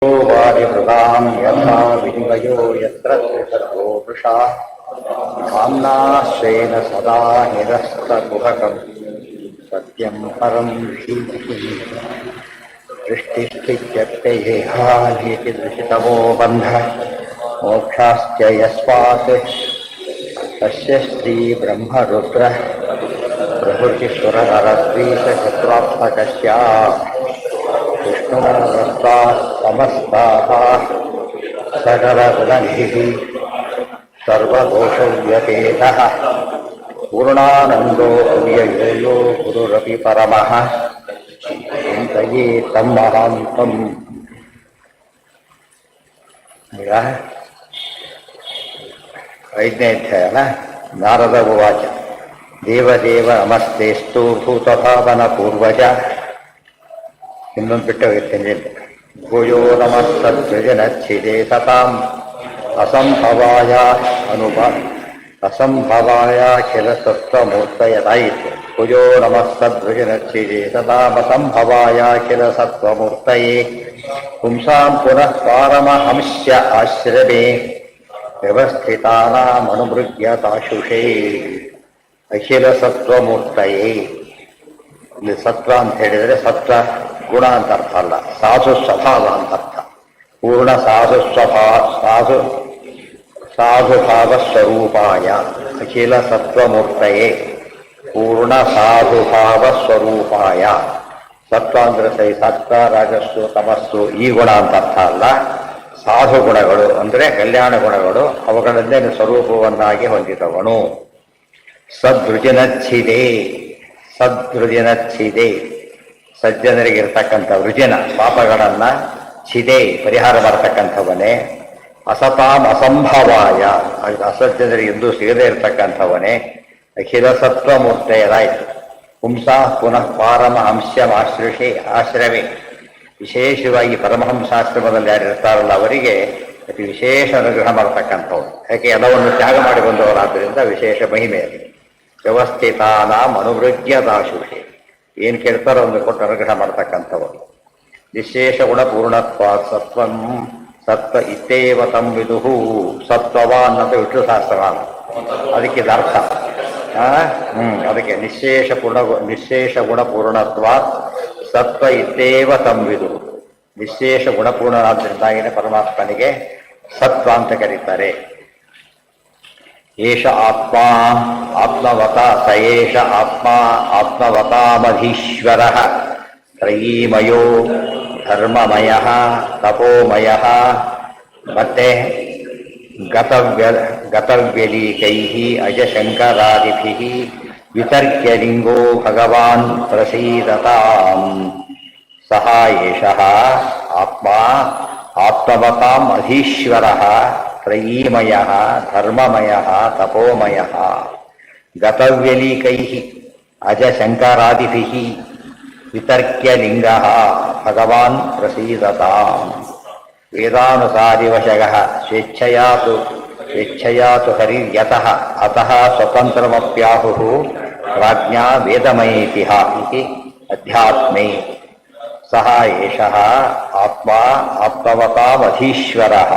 वारिहृदां यथा विनिमयो यत्र त्रिसर्गो वृषा धाम्नाश्रेण सदा निरस्तकुहकं सत्यं परं धीमहि दृष्टिस्थित्यप्ययेहानीतिदृशितमो बन्धः मोक्षाश्च यस्मात् तस्य श्रीब्रह्मरुद्रः प्रभृतिसुरनरद्वीषशत्रुत्मकस्य विष्णुरस्ताः समस्ताः सकलगुणनिधिः सर्वदोषव्यपेतः पूर्णानन्दो अव्ययो गुरुरपि परमः चिन्तये तं महान्तम्. ಈಗ 5ನೇ ಅಧ್ಯಾಯ ನಾರದ ಉವಾಚ ದೇವದೇವ ನಮಸ್ತೇಸ್ತು ಭೂತಭಾವನ ಪೂರ್ವಜ. ಇನ್ನೊಂದು ಬಿಟ್ಟು ಹೋಗಿರ್ತೇನೆ. ಭೂಯೋ ನಮಸ್ತದ್ವಿಜನಚ್ಛಿದೆ ಸತಾಂ ಅಸಂಭವಾಯ ಅಸಂಭವಾಯಾಖಿಲ ಸತ್ವಮೂರ್ತಯದಾಯಿತು. ಭೂಯೋ ನಮಸ್ತದ್ವಿಜನಚ್ಛಿದೆ ಸತಾಂ ಅಸಂಭವಾಯಾಖಿಲ ಸತ್ವಮೂರ್ತಯೇ ಪುಂಸಾಂ ಪುನಃ ಪಾರಮಹಂಸ್ಯ ಆಶ್ರಮೇ ವ್ಯವಸ್ಥಿತಾನಾಮನುಮೃಗ್ಯತಾಶುಷೇ. ಅಖಿಲ ಸತ್ವಮೂರ್ತಯೇ, ಇಲ್ಲಿ ಸತ್ವ ಅಂತ ಹೇಳಿದರೆ ಸತ್ವ ಗುಣ ಅಂತ ಅರ್ಥ ಅಲ್ಲ, ಸಾಧು ಸ್ವಭಾವ ಅಂತ ಅರ್ಥ. ಪೂರ್ಣ ಸಾಧುಭಾವ ಸ್ವರೂಪಾಯ ಅಖಿಲ ಸತ್ವಮೂರ್ತಯೇ ಪೂರ್ಣ ಸಾಧುಭಾವ ಸ್ವರೂಪಾಯ. ಸತ್ವ ಅಂದ್ರೆ ಸೈ ಸತ್ವ ರಾಜಸ್ಸು ತಮಸ್ಸು ಈ ಗುಣ ಅಂತ ಅರ್ಥ ಅಲ್ಲ. ಸಾಧು ಗುಣಗಳು ಅಂದರೆ ಕಲ್ಯಾಣ ಗುಣಗಳು, ಅವುಗಳನ್ನೇ ಸ್ವರೂಪವನ್ನಾಗಿ ಹೊಂದಿದವನು. ಸದ್ವೃಜಿನಚ್ಛಿದೆ, ಸದ್ವೃಜಿನಚ್ಛಿದೆ ಸಜ್ಜನರಿಗಿರ್ತಕ್ಕಂಥ ವೃಜಿನ ಪಾಪಗಳನ್ನ ಛಿದೆ ಪರಿಹಾರ ಮಾಡತಕ್ಕಂಥವನೇ. ಅಸತಾಂ ಅಸಂಭವಾಯ ಅಸಜ್ಜನರಿಗೆ ಎಂದೂ ಸಿಗದೇ ಇರತಕ್ಕಂಥವನೇ. ಅಖಿಲ ಸತ್ವಮೂರ್ತೆಯದಾಯಿತು. ಪುಂಸಾ ಪುನಃ ಆಶ್ರಮೇ ವಿಶೇಷವಾಗಿ ಪರಮಹಂಸಾಶ್ರಮದಲ್ಲಿ ಯಾರಿರ್ತಾರಲ್ಲ ಅವರಿಗೆ ಅತಿ ವಿಶೇಷ ಅನುಗ್ರಹ ಮಾಡತಕ್ಕಂಥವ್ರು. ಯಾಕೆ ಎಲ್ಲವನ್ನು ತ್ಯಾಗ ಮಾಡಿ ಬಂದವರಾದ್ದರಿಂದ ವಿಶೇಷ ಮಹಿಮೆ. ವ್ಯವಸ್ಥಿತಾನಾಂ ಅನುವೃಗ್ಯತಾಶುಷೆ, ಏನು ಕೇಳ್ತಾರೋ ಒಂದು ಕೊಟ್ಟು ಅನುಗ್ರಹ ಮಾಡ್ತಕ್ಕಂಥವರು. ನಿಶೇಷ ಗುಣಪೂರ್ಣತ್ವ ಸತ್ವಂ ಸತ್ವ ಇತ್ತೇವ ತಂ ವಿದುಹು. ಸತ್ವವಾನ್ ಅಂತ ವಿಷ್ಣು ಸಹಸ್ರನಾಮ, ಅದಕ್ಕೆ ಅರ್ಥ. ಅದಕ್ಕೆ ನಿಶೇಷ ಗುಣಪೂರ್ಣತ್ವ ಸತ್ವ ಇತ್ತೇವ ತಂ ವಿದುಹು. ನಿಶೇಷ ಗುಣಪೂರ್ಣನಾದ್ದರಿಂದಾಗಿನೇ ಪರಮಾತ್ಮನಿಗೆ ಸತ್ವ ಅಂತ ಕರೀತಾರೆ. ಏಷ ಆತ್ಮ ಆತ್ಮವತ ಸ ಏಷ ಆತ್ಮ ಆತ್ಮವತಾಮಧೀಶ್ವರ ತ್ರಯೀಮಯೋ ಧರ್ಮಮಯ ತಪೋಮಯ. ಮತ್ತೆ ಗತವ್ಯಲೀಕೈ ಅಜಶಂಕರಾದಿಭಿ ವಿತರ್ಕ್ಯಲಿಂಗೋ ಭಗವಾನ್ ಪ್ರಸೀದತಾಂ. ಸಹ ಏಷಃ ಆತ್ಮ ಆತ್ಮವತಾಂ ಅಧೀಶ್ವರ ತ್ರಯೀಮಯ ಧರ್ಮಮಯ ತಪೋಮಯ. ಗತವ್ಯಲೀಕೈ ಅಜಶಂಕರಾದಿಭಿ ವಿತರ್ಕ್ಯಲಿಂಗ ಭಗವಾನ್ ಪ್ರಸೀದತಾಂ. ವೇದಾನುಸಾರಿವಶಗಃ ಸ್ವೇಚ್ಛಯಾ ತು ಹರಿರ್ಯತಃ ಅತಃ ಸ್ವತಂತ್ರಮಪ್ಯಾಹುಃ ಪ್ರಾಜ್ಞಾ ವೇದಮಯೇತಿಹ ಇತಿ ಅಧ್ಯಾತ್ಮೇ. ಸಹ ಏಷಃ ಆತ್ಮ ಆತ್ಮವತಾಮಧೀಶ್ವರಃ.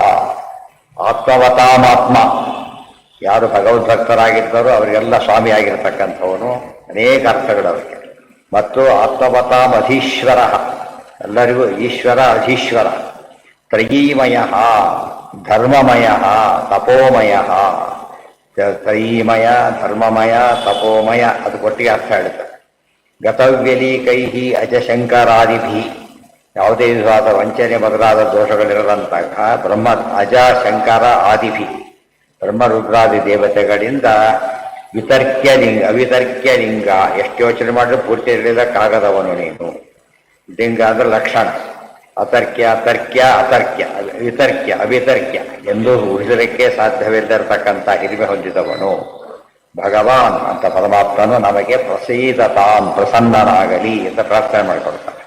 ಆತ್ಮವತಾಮಾತ್ಮ, ಯಾರು ಭಗವದ್ಭಕ್ತರಾಗಿದ್ದಾರೋ ಅವರಿಗೆಲ್ಲ ಸ್ವಾಮಿಯಾಗಿರ್ತಕ್ಕಂಥವನು. ಅನೇಕ ಅರ್ಥಗಳು ಅವರಿಗೆ. ಮತ್ತು ಆತ್ಮವತಾಮಧೀಶ್ವರ, ಎಲ್ಲರಿಗೂ ಈಶ್ವರ ಅಧೀಶ್ವರ. ತ್ರಯೀಮಯ ಧರ್ಮಮಯ ತಪೋಮಯ. ತ್ರಯೀಮಯ ಧರ್ಮಮಯ ತಪೋಮಯ, ಅದು ಒಟ್ಟಿಗೆ ಅರ್ಥ ಹೇಳುತ್ತೆ. ಗತವ್ಯಲೀಕೈ ಅಜಶಂಕರಾದಿಭಿ, ಯಾವುದೇ ವಿಧವಾದ ವಂಚನೆ ಮೊದಲಾದ ದೋಷಗಳಿರದಂತಹ ಬ್ರಹ್ಮ ಅಜ ಶಂಕರ ಆದಿಭಿ ಬ್ರಹ್ಮರುದ್ರಾದಿ ದೇವತೆಗಳಿಂದ ಅವಿತರ್ಕ್ಯಲಿಂಗ, ಎಷ್ಟು ಯೋಚನೆ ಮಾಡಿದ್ರೆ ಪೂರ್ತಿ ಇರಲಿಲ್ಲಕ್ಕಾಗದವನು ನೀನು. ಲಿಂಗ ಅಂದ್ರೆ ಲಕ್ಷಣ. ಅತರ್ಕ್ಯ ವಿತರ್ಕ್ಯ ಅವಿತರ್ಕ್ಯ ಎಂದು ಊಹಿಸಲಿಕ್ಕೆ ಸಾಧ್ಯವಿಲ್ಲದಿರತಕ್ಕಂಥ ಹಿರಿಮೆ ಹೊಂದಿದವನು ಭಗವಾನ್ ಅಂತ ಪರಮಾತ್ಮನು ನಮಗೆ ಪ್ರಸೀದತಾಂ ಪ್ರಸನ್ನನಾಗಲಿ ಅಂತ ಪ್ರಾರ್ಥನೆ ಮಾಡಿಕೊಡ್ತಾನೆ.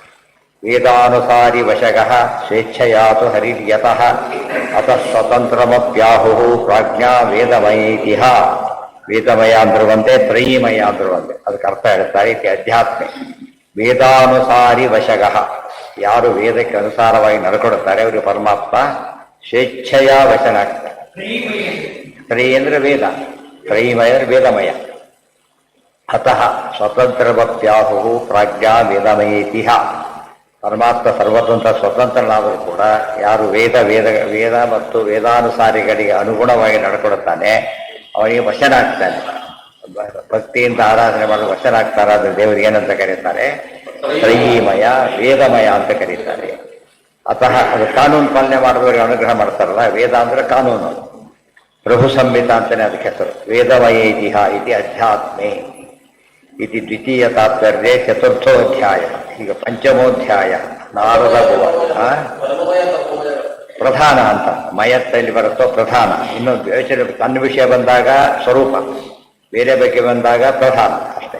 ವೇದಾನುಸಾರಿ ವಶಗಃ ಸ್ವೇಚ್ಛಯಾತು ಹರಿರ್ಯತಃ ಅತಃ ಸ್ವತಂತ್ರಮಪ್ಯಾಹುಃ ಪ್ರಾಜ್ಞಾ ವೇದಮಯೇತಿಹ. ವೇದಮಯ ಅಂದ್ರುವಂತೆ ತ್ರಯೀಮಯ ಅಂದ್ರುವಂತೆ ಅದಕ್ಕೆ ಅರ್ಥ ಹೇಳ್ತಾರೆ. ಇತಿ ಅಧ್ಯಾತ್ಮೆ ವೇದಾನುಸಾರಿ ವಶಗಃ, ಯಾರು ವೇದಕ್ಕೆ ಅನುಸಾರವಾಗಿ ನಡ್ಕೊಡುತ್ತಾರೆ ಅವರಿಗೆ ಪರಮಾತ್ಮ ಸ್ವೇಚ್ಛೆಯ ವಶನಾಗ್ತಾರೆ. ತ್ರಯಿ ಅಂದ್ರೆ ವೇದ, ತ್ರಯಿಮಯ ಅಂದ್ರೆ ವೇದಮಯ. ಅತಃ ಸ್ವತಂತ್ರವಪ್ಯಾಹು ಪ್ರಾಜ್ಞಾ ವೇದಮಯೇತಿಹ. ಪರಮಾತ್ಮ ಸರ್ವತಂತ್ರ ಸ್ವತಂತ್ರನಾದರೂ ಕೂಡ ಯಾರು ವೇದ ಮತ್ತು ವೇದಾನುಸಾರಿಗಳಿಗೆ ಅನುಗುಣವಾಗಿ ನಡ್ಕೊಡುತ್ತಾನೆ ಅವನಿಗೆ ವಶನಾಗ್ತಾನೆ. ಭಕ್ತಿಯಿಂದ ಆರಾಧನೆ ಮಾಡಲು ವಶನಾಗ್ತಾರಾದ್ರೆ ದೇವರಿಗೆ ಏನಂತ ಕರೀತಾರೆ? ತ್ರಯೀಮಯ ವೇದಮಯ ಅಂತ ಕರೀತಾರೆ. ಅತಃ ಅದು ಕಾನೂನು ಪಾಲನೆ ಮಾಡುವವರಿಗೆ ಅನುಗ್ರಹ ಮಾಡ್ತಾರಲ್ಲ, ವೇದ ಅಂದ್ರೆ ಕಾನೂನು, ಪ್ರಭು ಸಂಹಿತ ಅಂತಾನೆ ಅದಕ್ಕೆ ಹೆಸರು. ವೇದಮಯ ಇತಿಹ ಇತಿ ಅಧ್ಯಾತ್ಮೆ ಇತಿ ದ್ವಿತೀಯ ತಾತ್ಪರ್ಯ ಚತುರ್ಥೋಧ್ಯಾಯ. ಈಗ ಪಂಚಮೋಧ್ಯಾಯ ನಾರದ ಪ್ರಧಾನ ಅಂತ ಮಯತ್ತಲ್ಲಿ ಬರುತ್ತೋ ಪ್ರಧಾನ. ಇನ್ನು ಯೋಚನೆ ತನ್ನ ವಿಷಯ ಬಂದಾಗ ಸ್ವರೂಪ, ಬೇರೆ ಬಗ್ಗೆ ಬಂದಾಗ ಪ್ರಧಾನ ಅಷ್ಟೇ.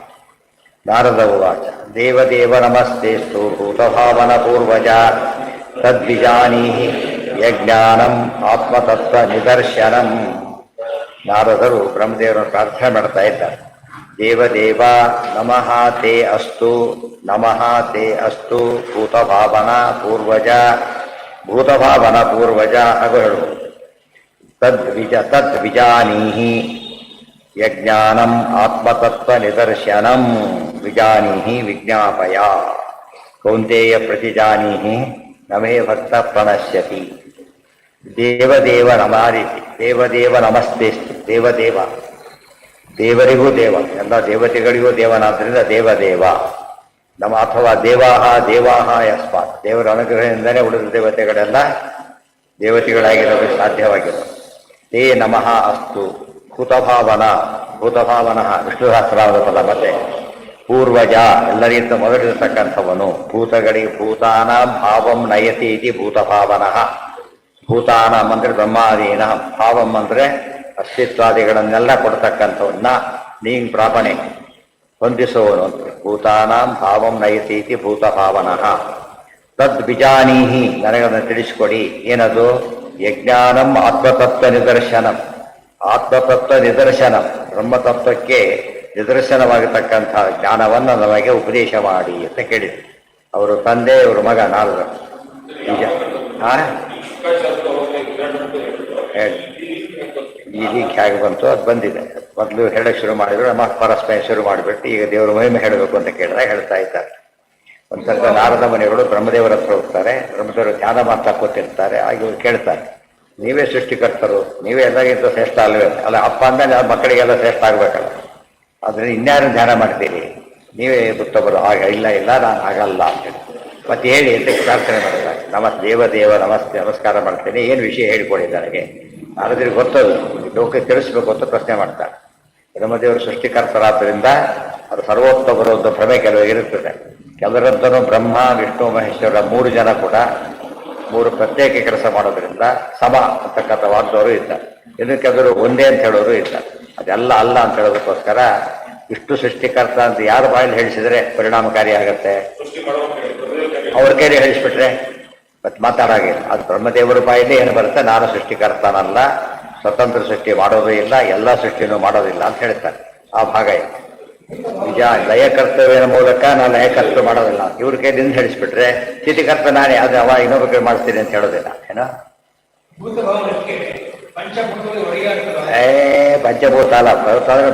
ನಾರದ ಉವಾಚ ದೇವದೇವ ನಮಸ್ತೆಸ್ತು ಭೂತಭಾವನ ಪೂರ್ವಜ ತದ್ವಿಜಾನೀಹಿ ಯಜ್ಞಾನಂ ಆತ್ಮತತ್ವ ನಿದರ್ಶನಂ. ನಾರದರು ಬ್ರಹ್ಮದೇವರನ್ನು ಪ್ರಾರ್ಥನೆ ಮಾಡ್ತಾ ಇದ್ದಾರೆ. ದೇವದೇವ ನಮಃ ತೇ ಅಸ್ತು, ನಮಃ ತೇ ಅಸ್ತು ಭೂತಭಾವನ ಪೂರ್ವಜ, ಭೂತಭಾವನ ಪೂರ್ವಜ ಹಾಗೂ ಹೇಳುವುದು. ತದ್ವಿಜಾನೀಹಿ ಯಜ್ಞಾನಂ ಆತ್ಮತತ್ವ ನಿದರ್ಶನಂ ವಿಜಾನೀಹಿ ವಿಜ್ಞಾಪಯ. ಕೌಂತೆಯ ಪ್ರತಿಜಾನೀಹಿ ನಮೇ ಭಕ್ತ ಪ್ರಣಶ್ಯತಿ. ದೇವದೇವ ನಮಾರಿತಿ, ದೇವದೇವ ನಮಸ್ತೆಸ್ತು. ದೇವದೇವ ದೇವರಿಗೂ ದೇವ, ಎಲ್ಲ ದೇವತೆಗಳಿಗೂ ದೇವನಾದ್ರಿಂದ ದೇವದೇವ ನಮ್ಮ, ಅಥವಾ ದೇವಾಹ ಯಸ್ಮಾತ್, ದೇವರ ಅನುಗ್ರಹದಿಂದಲೇ ಉಳಿದ ದೇವತೆಗಳೆಲ್ಲ ದೇವತೆಗಳಾಗಿರೋದು ಸಾಧ್ಯವಾಗಿರೋದು. ತೇ ನಮಃ ಅಸ್ತು ಭೂತಭಾವನ ವಿಷ್ಣು ಸಹಸ್ರಾವದ ಪದ. ಮತ್ತೆ ಪೂರ್ವಜ ಎಲ್ಲರಿಗಿಂತ ಮೊದಲಿರತಕ್ಕಂಥವನು. ಭೂತಗಳಿಗೆ ಭೂತಾನ ಭಾವಂ ನಯತಿ ಇತಿ ಭೂತಭಾವನಃ. ಭೂತಾನಂ ಅಂದ್ರೆ ಬ್ರಹ್ಮಾದೀನ, ಭಾವಂ ಅಂದ್ರೆ ಅಸ್ತಿತ್ವಾದಿಗಳನ್ನೆಲ್ಲ ಕೊಡ್ತಕ್ಕಂಥವನ್ನ ನೀಂಗ್ ಪ್ರಾಪಣೆ ಹೊಂದಿಸುವವನು ಅಂತ. ಭೂತಾನಾಂ ಭಾವಂ ನಯತಿ ಇತಿ ಭೂತಭಾವನಃ. ತದ್ ಬಿಜಾನೀಹಿ ನನಗನ್ನು ತಿಳಿಸಿಕೊಡಿ. ಏನದು? ಯಜ್ಞಾನಂ ಆತ್ಮತತ್ವ ನಿದರ್ಶನಂ. ಆತ್ಮತತ್ವ ನಿದರ್ಶನ, ಬ್ರಹ್ಮತತ್ವಕ್ಕೆ ನಿದರ್ಶನವಾಗಿರ್ತಕ್ಕಂಥ ಜ್ಞಾನವನ್ನು ನಮಗೆ ಉಪದೇಶ ಮಾಡಿ ಅಂತ ಕೇಳಿದ್ರು. ಅವರು ತಂದೆ, ಇವರು ಮಗ, ನಾಲ್ವರು. ನಿಜ ಹೇಳಿ ಈಗ ಹೇಗೆ ಬಂತು ಅದು ಬಂದಿದೆ. ಮೊದಲು ಹೇಳಕ್ಕೆ ಶುರು ಮಾಡಿದ್ರು, ನಮ್ಮ ಪರಸ್ಪರ ಶುರು ಮಾಡಿಬಿಟ್ಟು ಈಗ ದೇವರ ಮಹಿಮೆ ಹೇಳಬೇಕು ಅಂತ ಕೇಳಿದಾಗ ಹೇಳ್ತಾ ಇದ್ದಾರೆ. ಒಂದ್ಸಲ ನಾರದ ಮನೆಗಳು ಬ್ರಹ್ಮದೇವರ ಹತ್ರ ಹೋಗ್ತಾರೆ. ಬ್ರಹ್ಮದೇವರು ಧ್ಯಾನ ಮಾಡ್ತಾ ಕೂತಿರ್ತಾರೆ. ಆಗ ಇವ್ರು ಕೇಳ್ತಾರೆ, ನೀವೇ ಸೃಷ್ಟಿಕರ್ತರು, ನೀವೇ ಎಲ್ಲರಿಗಿಂತ ಶ್ರೇಷ್ಠ ಅಲ್ವೇ? ಅಲ್ಲ, ಅಪ್ಪ ಅಂದಾಗ ಮಕ್ಕಳಿಗೆಲ್ಲ ಶ್ರೇಷ್ಠ ಆಗ್ಬೇಕಲ್ಲ, ಆದ್ರೆ ಇನ್ಯಾರು ಧ್ಯಾನ ಮಾಡ್ತೀರಿ, ನೀವೇ ಗೊತ್ತವರು. ಆಗ ಇಲ್ಲ ನಾನು ಆಗಲ್ಲ ಅಂತೇಳಿ ಮತ್ತೆ ಹೇಳಿ ಅಂತ ಪ್ರಾರ್ಥನೆ ಮಾಡ್ತಾರೆ. ದೇವದೇವ ನಮಸ್ಕಾರ ಮಾಡ್ತೇನೆ, ಏನು ವಿಷಯ ಹೇಳಿಕೊಡಿ ನನಗೆ. ನಾರದರಿಗೆ ಗೊತ್ತದು, ಲೋಕಕ್ಕೆ ತಿಳಿಸ್ಬೇಕು ಅಂತ ಪ್ರಶ್ನೆ ಮಾಡ್ತಾರೆ. ಬ್ರಹ್ಮದೇವರು ಸೃಷ್ಟಿಕರ್ತರಾದ್ದರಿಂದ ಅದು ಸರ್ವೋತ್ತಮರು ಒಂದು ಭ್ರಮೆ ಕೆಲವು ಇರುತ್ತದೆ. ಕೆಲವರಂತನೂ ಬ್ರಹ್ಮ ವಿಷ್ಣು ಮಹೇಶ್ವರ ಮೂರು ಜನ ಕೂಡ ಮೂರು ಪ್ರತ್ಯೇಕ ಕೆಲಸ ಮಾಡೋದ್ರಿಂದ ಸಮ ಅಂತಕ್ಕಂಥ ವಾದದವರು ಇದ್ದಾರೆ. ಇನ್ನು ಕೆಲವರು ಒಂದೇ ಅಂತ ಹೇಳೋರು ಇದ್ದಾರೆ. ಅದೆಲ್ಲ ಅಲ್ಲ ಅಂತ ಹೇಳೋದಕ್ಕೋಸ್ಕರ ವಿಷ್ಣು ಸೃಷ್ಟಿಕರ್ತ ಅಂತ ಯಾರ ಬಾಯಲ್ಲಿ ಹೇಳಿಸಿದ್ರೆ ಪರಿಣಾಮಕಾರಿ ಆಗತ್ತೆ? ಅವ್ರ ಕೈಲಿ ಹೇಳಿಸ್ಬಿಟ್ರೆ ಮತ್ತೆ ಮಾತಾಡಾಗಿಲ್ಲ. ಅದು ಬ್ರಹ್ಮದೇವರ ಬಾಯಲ್ಲಿ ಏನು ಬರುತ್ತೆ? ನಾನು ಸೃಷ್ಟಿಕರ್ತನಲ್ಲ, ಸ್ವತಂತ್ರ ಸೃಷ್ಟಿ ಮಾಡೋದು ಇಲ್ಲ, ಎಲ್ಲ ಸೃಷ್ಟಿನೂ ಮಾಡೋದಿಲ್ಲ ಅಂತ ಹೇಳ್ತಾರೆ. ಆ ಭಾಗ ಇದೆ. ನಿಜ, ಲಯಕರ್ತವ್ಯನ ಮೂಲಕ ನಾನು ಲಯಕರ್ತ ಮಾಡೋದಿಲ್ಲ. ಇವ್ರ ಕೈಲಿಂದ ಹೇಳಿಸ್ಬಿಟ್ರೆ ಸ್ಥಿತಿಕರ್ತ ನಾನೇ, ಅದು ಅವ ಇನ್ನೊಬ್ಬ ಕೈ ಮಾಡ್ತೀನಿ ಅಂತ ಹೇಳೋದಿಲ್ಲ. ಏನೋ ಪಂಚಭೂತ ಅಲ್ಲ,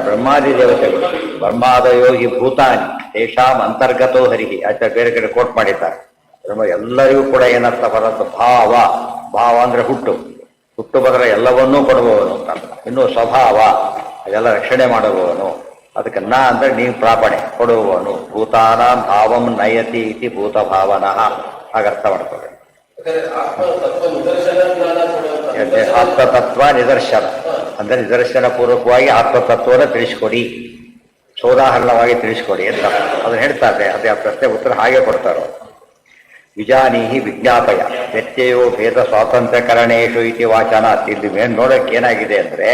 ಬ್ರಹ್ಮಾದಿ ದೇವತೆಗಳು. ಬ್ರಹ್ಮಾದ ಯೋಗಿ ಭೂತಾನಿ ತೇಷಾಂ ಅಂತರ್ಗತೋ ಹರಿಹಿ ಅಂತ ಬೇರೆ ಕಡೆ ಕೋಟ್ ಮಾಡಿದ್ದಾರೆ. ಬ್ರಹ್ಮ ಎಲ್ಲರಿಗೂ ಕೂಡ ಏನರ್ಥ ಬರೋದು? ಭಾವ ಅಂದ್ರೆ ಹುಟ್ಟು ಬದಲ ಎಲ್ಲವನ್ನೂ ಕೊಡುವವನು ಅಂತ. ಇನ್ನು ಸ್ವಭಾವ ಅದೆಲ್ಲ ರಕ್ಷಣೆ ಮಾಡುವವನು. ಅದಕ್ಕೆ ನ ಅಂದ್ರೆ ನೀವು ಪ್ರಾಪಣೆ ಕೊಡುವವನು. ಭೂತಾನಾಂ ಭಾವಂ ನಯತಿ ಇತಿ ಭೂತ ಭಾವನಃ. ಹಾಗರ್ಥ ಮಾಡ್ಕೋಬೇಕು. ಆತ್ಮತತ್ವ ನಿದರ್ಶನ ಅಂದ್ರೆ ನಿದರ್ಶನ ಪೂರ್ವಕವಾಗಿ ಆತ್ಮತತ್ವನ ತಿಳಿಸ್ಕೊಡಿ, ಸೋದಾಹರಣವಾಗಿ ತಿಳಿಸ್ಕೊಡಿ ಅಂತ ಅದನ್ನ ಹೇಳ್ತಾರೆ. ಅದೇ ಆ ಪ್ರಶ್ನೆ ಉತ್ತರ ಹಾಗೆ ಕೊಡ್ತಾರೋ. ವಿಜಾನೀಹಿ ವಿಜ್ಞಾಪಯ ವ್ಯತ್ಯಯೋ ಭೇದ ಸ್ವಾತಂತ್ರ್ಯಕರಣೇಶು ಇತಿ ವಾಚನ. ಇಲ್ಲಿ ಮೇನ್ ನೋಡಕ್ಕೆ ಏನಾಗಿದೆ ಅಂದ್ರೆ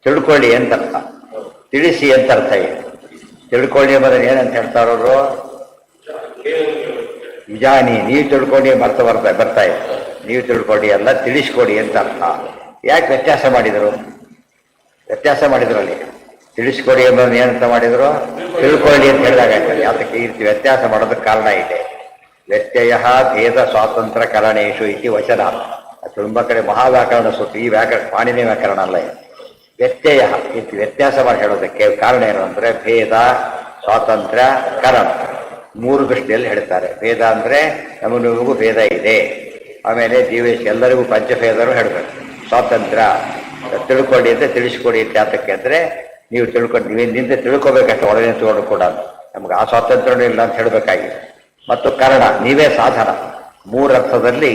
ತಿಳ್ಕೊಳ್ಳಿ ಅಂತ ಅರ್ಥ, ತಿಳಿಸಿ ಅಂತ ಅರ್ಥ ಇದೆ. ತಿಳ್ಕೊಳ್ಳಿ ಎಂಬುದನ್ನು ಏನಂತ ಹೇಳ್ತಾರವರು? ವಿಜಾನಿ, ನೀವು ತಿಳ್ಕೊಂಡು ಬರ್ತಾ ಇದೆ. ನೀವು ತಿಳ್ಕೊಳ್ಳಿ ಅಲ್ಲ, ತಿಳಿಸ್ಕೊಡಿ ಅಂತ ಅರ್ಥ. ಯಾಕೆ ವ್ಯತ್ಯಾಸ ಮಾಡಿದರು ಅಲ್ಲಿ? ತಿಳಿಸ್ಕೊಡಿ ಎಂಬುದನ್ನು ಏನಂತ ಮಾಡಿದ್ರು, ತಿಳ್ಕೊಳ್ಳಿ ಅಂತ ಹೇಳಿದಾಗ ಯಾತಕ್ಕೆ ಈ ರೀತಿ ವ್ಯತ್ಯಾಸ ಮಾಡೋದಕ್ಕೆ ಕಾರಣ ಇದೆ. ವ್ಯತ್ಯಯ ಭೇದ ಸ್ವಾತಂತ್ರ್ಯ ಕರಣೇಶು ಇತಿ ವಚನ. ತುಂಬ ಕಡೆ ಮಹಾವ್ಯಾಕರಣ ಸೂತ್ರ, ಈ ವ್ಯಾಕರಣ ಪಾಣಿನಿ ವ್ಯಾಕರಣ ಅಲ್ಲ ಇದು. ವ್ಯತ್ಯಯ ಇತಿ ವ್ಯತ್ಯಾಸ ಮಾಡಿ ಹೇಳೋದಕ್ಕೆ ಕಾರಣ ಏನು ಅಂದರೆ ಭೇದ ಸ್ವಾತಂತ್ರ್ಯ ಕರಣ ಮೂರು ದೃಷ್ಟಿಯಲ್ಲಿ ಹೇಳ್ತಾರೆ. ಭೇದ ಅಂದರೆ ನಮಗೂ ಭೇದ ಇದೆ, ಆಮೇಲೆ ಜೀವೇಶ್ ಎಲ್ಲರಿಗೂ ಪಂಚಭೇದರು ಹೇಳಬೇಕು. ಸ್ವಾತಂತ್ರ್ಯ ತಿಳ್ಕೊಳ್ಳಿ ಅಂತ ತಿಳಿಸ್ಕೊಡಿ ಅಂತ ಯಾತಕ್ಕೆ ಅಂದರೆ ನೀವು ತಿಳ್ಕೊಂಡು ನೀವಿಂದ ತಿಳ್ಕೊಬೇಕಷ್ಟೆ, ಒಳಗೆ ತಗೊಂಡು ಕೂಡ ನಮ್ಗೆ ಆ ಸ್ವಾತಂತ್ರ್ಯನೂ ಇಲ್ಲ ಅಂತ ಹೇಳಬೇಕಾಗಿದೆ. ಮತ್ತು ಕಾರಣ ನೀವೇ ಸಾಧನ, ಮೂರರ್ಥದಲ್ಲಿ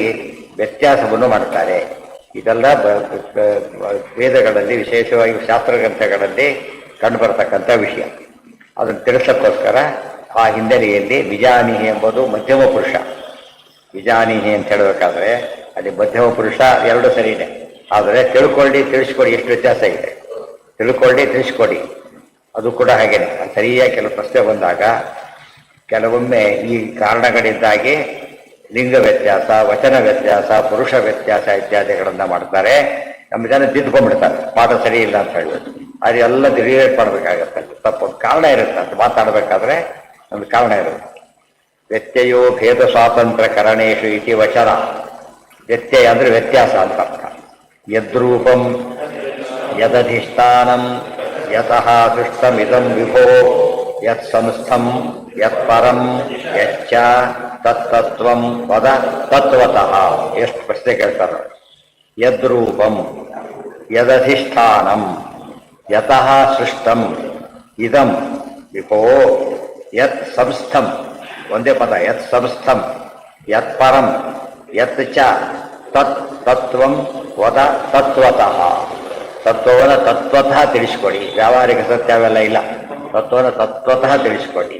ವ್ಯತ್ಯಾಸವನ್ನು ಮಾಡ್ತಾರೆ. ಇದೆಲ್ಲ ವೇದಗಳಲ್ಲಿ ವಿಶೇಷವಾಗಿ ಶಾಸ್ತ್ರ ಗ್ರಂಥಗಳಲ್ಲಿ ಕಂಡುಬರ್ತಕ್ಕಂಥ ವಿಷಯ. ಅದನ್ನು ತಿಳಿಸೋಕ್ಕೋಸ್ಕರ ಆ ಹಿನ್ನೆಲೆಯಲ್ಲಿ ವಿಜಾನಿಹಿ ಎಂಬುದು ಮಧ್ಯಮ ಪುರುಷ. ವಿಜಾನಿಹಿ ಅಂತ ಹೇಳಬೇಕಾದ್ರೆ ಅಲ್ಲಿ ಮಧ್ಯಮ ಪುರುಷ ಎರಡು ಸರಿನೇ, ಆದರೆ ತಿಳ್ಕೊಳ್ಳಿ ತಿಳಿಸ್ಕೊಡಿ ಎಷ್ಟು ವ್ಯತ್ಯಾಸ ಇದೆ. ತಿಳ್ಕೊಳ್ಳಿ ತಿಳಿಸ್ಕೊಡಿ ಅದು ಕೂಡ ಹಾಗೇನೆ. ಸರಿಯಾಗಿ ಕೆಲವು ಪ್ರಶ್ನೆ ಬಂದಾಗ ಕೆಲವೊಮ್ಮೆ ಈ ಕಾರಣಗಳಿಂದಾಗಿ ಲಿಂಗ ವ್ಯತ್ಯಾಸ, ವಚನ ವ್ಯತ್ಯಾಸ, ಪುರುಷ ವ್ಯತ್ಯಾಸ ಇತ್ಯಾದಿಗಳನ್ನ ಮಾಡ್ತಾರೆ. ನಮ್ಮ ಜನ ತಿದ್ದುಕೊಂಡ್ಬಿಡ್ತಾರೆ, ಪಾಠ ಸರಿ ಇಲ್ಲ ಅಂತ ಹೇಳ್ಬಿಟ್ಟು. ಅದು ಎಲ್ಲ ರಿಲೇಟ್ ಮಾಡಬೇಕಾಗತ್ತೆ. ತಪ್ಪು ಕಾರಣ ಇರುತ್ತೆ ಅಂತ ಮಾತಾಡಬೇಕಾದ್ರೆ ಒಂದು ಕಾರಣ ಇರುತ್ತೆ. ವ್ಯತ್ಯಯೋ ಭೇದ ಸ್ವಾತಂತ್ರ್ಯ ಕರಣೇಶು ಇತಿ ವಚನ. ವ್ಯತ್ಯಯ ಅಂದರೆ ವ್ಯತ್ಯಾಸ ಅಂತ ಅರ್ಥ. ಯದ್ರೂಪಂ ಯದಧಿಷ್ಠಾನಂ ಯತಃ ಸೃಷ್ಟಮಿದಂ ವಿಭೋ ಯತ್ ಸಂಸ್ಥಂ ಯತ್ ಪರಂ ಯಚ್ಚ ತತ್ತತ್ವಂ ವದ ತತ್ವತಃ. ಎಷ್ಟು ಪ್ರಶ್ನೆ ಕೇಳ್ತಾರೆ. ಯದ್ರೂಪಂ ಯದಧಿಷ್ಠಾನಂ ಯತಃ ಸೃಷ್ಟಂ ಇದಂ ವಿಭೋ ಯತ್ ಸಂಸ್ಥಂ, ಒಂದೇ ಪದ, ಯತ್ ಸಂಸ್ಥಂ ಯತ್ ಪರಂ ಯತ್ ಚ ತತ್ ತತ್ವಂ ವದ ತತ್ವತಃ. ತತ್ವವನ್ನು ತತ್ವತಃ ತಿಳಿಸ್ಕೊಡಿ. ವ್ಯಾವಹಾರಿಕ ಸತ್ಯ ಅವೆಲ್ಲ ಇಲ್ಲ, ತತ್ವವನ್ನು ತತ್ವತಃ ತಿಳಿಸ್ಕೊಡಿ.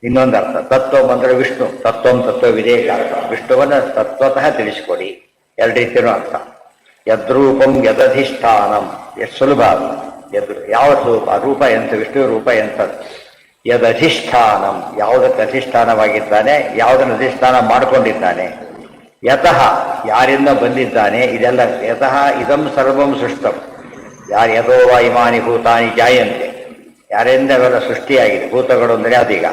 ಇನ್ನೊಂದು ಅರ್ಥ ತತ್ವಂ ಅಂದರೆ ವಿಷ್ಣು, ತತ್ವಂ ತತ್ವವಿದೆ ಕಾರಣ, ವಿಷ್ಣುವನ್ನು ತತ್ವತಃ ತಿಳಿಸ್ಕೊಡಿ. ಎರಡು ರೀತಿಯೂ ಅರ್ಥ. ಯದ್ರೂಪಂ ಯದಧಿಷ್ಠಾನಂ, ಎಷ್ಟು ಸುಲಭ ಅದು. ಯಾವ ರೂಪ, ರೂಪ ಎಂತ, ವಿಷ್ಣು ರೂಪ ಎಂಥದ್ದು. ಯದಧಿಷ್ಠಾನಂ, ಯಾವುದಕ್ಕೆ ಅಧಿಷ್ಠಾನವಾಗಿದ್ದಾನೆ, ಯಾವುದನ್ನು ಅಧಿಷ್ಠಾನ ಮಾಡಿಕೊಂಡಿದ್ದಾನೆ. ಯತಃ, ಯಾರಿಂದ ಬಂದಿದ್ದಾನೆ. ಇದೆಲ್ಲ ಯತಃ ಇದಂ ಸರ್ವಂ ಸೃಷ್ಟಂ. ಯಾರು ಯಥೋ ವಾ ಇಮಾನಿ ಭೂತಾನಿ ಜಾಯಂತೆ, ಯಾರಿಂದ ಅವೆಲ್ಲ ಸೃಷ್ಟಿಯಾಗಿದೆ. ಭೂತಗಳು ಅಂದರೆ ಅದೀಗ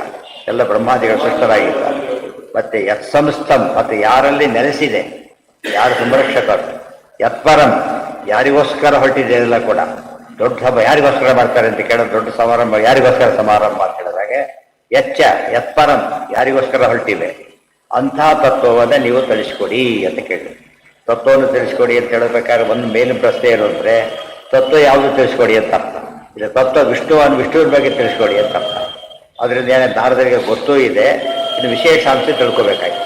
ಎಲ್ಲ ಬ್ರಹ್ಮಾದಿಗಳು ಸೃಷ್ಟರಾಗಿದ್ದಾರೆ. ಮತ್ತೆ ಯತ್ಸಂಸ್ಥಂ, ಮತ್ತೆ ಯಾರಲ್ಲಿ ನೆಲೆಸಿದೆ, ಯಾರು ಸಂರಕ್ಷಕರು. ಯತ್ಪರಂ, ಯಾರಿಗೋಸ್ಕರ ಹೊರಟಿದೆ. ಎಲ್ಲ ಕೂಡ ದೊಡ್ಡ ಹಬ್ಬ ಯಾರಿಗೋಸ್ಕರ ಮಾಡ್ತಾರೆ ಅಂತ ಕೇಳೋದು, ದೊಡ್ಡ ಸಮಾರಂಭ ಯಾರಿಗೋಸ್ಕರ ಸಮಾರಂಭ ಅಂತ ಹೇಳಿದಾಗೆ ಯಚ್ಚ ಯತ್ಪರಂ, ಯಾರಿಗೋಸ್ಕರ ಹೊರಟಿವೆ. ಅಂಥ ತತ್ವವನ್ನು ನೀವು ತಿಳಿಸ್ಕೊಡಿ ಅಂತ ಕೇಳಿ. ತತ್ವವನ್ನು ತಿಳಿಸ್ಕೊಡಿ ಅಂತ ಹೇಳಬೇಕಾದ್ರೆ ಒಂದು ಮೇಲಿನ ಪ್ರಶ್ನೆ ಏನು ಅಂದರೆ ತತ್ವ ಯಾವುದು ತಿಳಿಸ್ಕೊಡಿ ಅಂತ ಅರ್ಥ. ಇಲ್ಲ ತತ್ವ ವಿಷ್ಣುವಿನ ಬಗ್ಗೆ ತಿಳಿಸ್ಕೊಡಿ ಅಂತ ಅರ್ಥ. ಅದರಿಂದ ಏನೇ ನಾರದರಿಗೆ ಗೊತ್ತೂ ಇದೆ, ಇನ್ನು ವಿಶೇಷಾಂಶ ತಿಳ್ಕೊಬೇಕಾಗಿದೆ.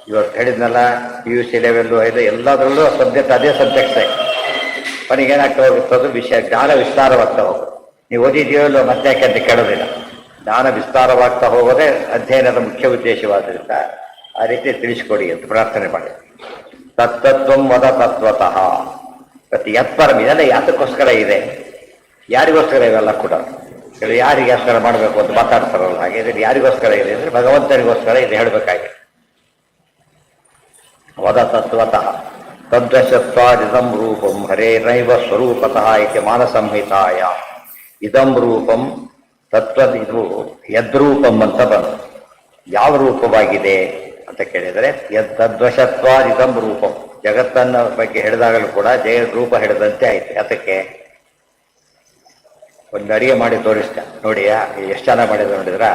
ಇವತ್ತು ಹೇಳಿದ್ನಲ್ಲ PUC ಲೆವೆಲ್ಲು ಇದು ಎಲ್ಲದರಲ್ಲೂ ಸಬ್ಜೆಕ್ಟ್ ಅದೇ ಸಬ್ಜೆಕ್ಟ್ಸೇ. ಕೊನೆಗೇನಾಗ್ತಾ ಹೋಗುತ್ತದು ವಿಷಯ ಜ್ಞಾನ ವಿಸ್ತಾರವಾಗ್ತಾ ಹೋಗೋದು. ನೀವು ಓದಿದ್ದೀವಲ್ಲೋ ಮತ್ತೆ ಯಾಕೆ ಅಂತ ಕೇಳೋದಿಲ್ಲ. ಜ್ಞಾನ ವಿಸ್ತಾರವಾಗ್ತಾ ಹೋಗೋದೇ ಅಧ್ಯಯನದ ಮುಖ್ಯ ಉದ್ದೇಶವಾದ್ದರಿಂದ ಆ ರೀತಿ ತಿಳಿಸ್ಕೊಡಿ ಅಂತ ಪ್ರಾರ್ಥನೆ ಮಾಡಿ. ತತ್ತತ್ವಂ ವದ ತತ್ವತಃ. ಮತ್ತು ಯತ್ಪರಂ, ಇದೆಲ್ಲ ಯಾತಕ್ಕೋಸ್ಕರ ಇದೆ, ಯಾರಿಗೋಸ್ಕರ ಇವೆಲ್ಲ ಕೂಡ. ಯಾರಿಗೋಸ್ಕರ ಮಾಡಬೇಕು ಅಂತ ಮಾತಾಡ್ತಾರಲ್ಲ, ಹಾಗೆ ಇದನ್ನು ಯಾರಿಗೋಸ್ಕರ ಇದೆ ಅಂದರೆ ಭಗವಂತನಿಗೋಸ್ಕರ ಇದು ಹೇಳಬೇಕಾಗಿದೆ. ವದ ತತ್ವತಃ ತದ್ವಶತ್ವಾದಿದಂ ರೂಪಂ ಹರೇರ್ನೈವ ಸ್ವರೂಪತಃ ಇತಿ ಮಾನಸಂಹಿತಾಯ. ಇದಂ ರೂಪಂ ತತ್ವದ, ಇದು ಯದ್ರೂಪಂ ಅಂತ ಬಂತು. ಯಾವ ರೂಪವಾಗಿದೆ ಅಂತ ಕೇಳಿದರೆ ತದ್ವಶತ್ವಾದಿದಂ ರೂಪಂ, ಜಗತ್ತನ್ನ ಬಗ್ಗೆ ಹೇಳಿದಾಗಲೂ ಕೂಡ ರೂಪ ಹಿಡಿದಂತೆ ಆಯ್ತು. ಅದಕ್ಕೆ ಒಂದು ಅಡಿಗೆ ಮಾಡಿ ತೋರಿಸ್ತ ನೋಡಿ, ಎಷ್ಟು ಚೆನ್ನಾಗಿ ಮಾಡಿದ ನೋಡಿದ್ರ.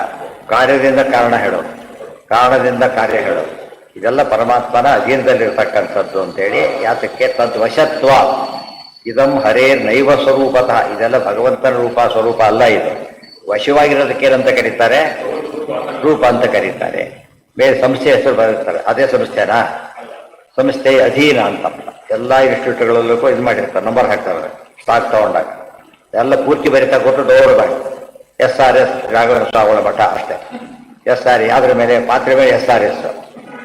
ಕಾರ್ಯದಿಂದ ಕಾರಣ ಹೇಳೋದು, ಕಾರಣದಿಂದ ಕಾರ್ಯ ಹೇಳೋದು, ಇದೆಲ್ಲ ಪರಮಾತ್ಮನ ಅಧೀನದಲ್ಲಿರ್ತಕ್ಕಂಥದ್ದು ಅಂತೇಳಿ. ಯಾತಕ್ಕೆ ತದ್ವಶತ್ವ ಇದಂ ಹರೇರ್ ನೈವ ಸ್ವರೂಪತಃ, ಇದೆಲ್ಲ ಭಗವಂತನ ರೂಪ ಸ್ವರೂಪ ಅಲ್ಲ. ಇದು ವಶವಾಗಿರೋದಕ್ಕೆ ಏನಂತ ಕರೀತಾರೆ, ರೂಪ ಅಂತ ಕರೀತಾರೆ. ಬೇರೆ ಸಂಸ್ಥೆ ಹೆಸರು ಬರೀತಾರೆ, ಅದೇ ಸಂಸ್ಥೆನಾ, ಸಂಸ್ಥೆ ಅಧೀನ ಅಂತ. ಎಲ್ಲ ಇನ್ಸ್ಟಿಟ್ಯೂಟ್ಗಳಲ್ಲೂ ಇದು ಮಾಡಿರ್ತಾರೆ, ನಂಬರ್ ಹಾಕ್ತಾರೆ ಸ್ಟಾಕ್ ತಗೊಂಡಾಗ. ಎಲ್ಲ ಪೂರ್ತಿ ಬರಿತಾ ಕೊಟ್ಟು ದೊಡ್ಡದಾಗಿ SRS ರಾಘವೇಂದ್ರ ಸ್ವಾಮಿಗಳ ಮಠ ಅಷ್ಟೇ. SR ಯಾವ್ದ್ರ ಮೇಲೆ, ಪಾತ್ರೆ ಮೇಲೆ SRS.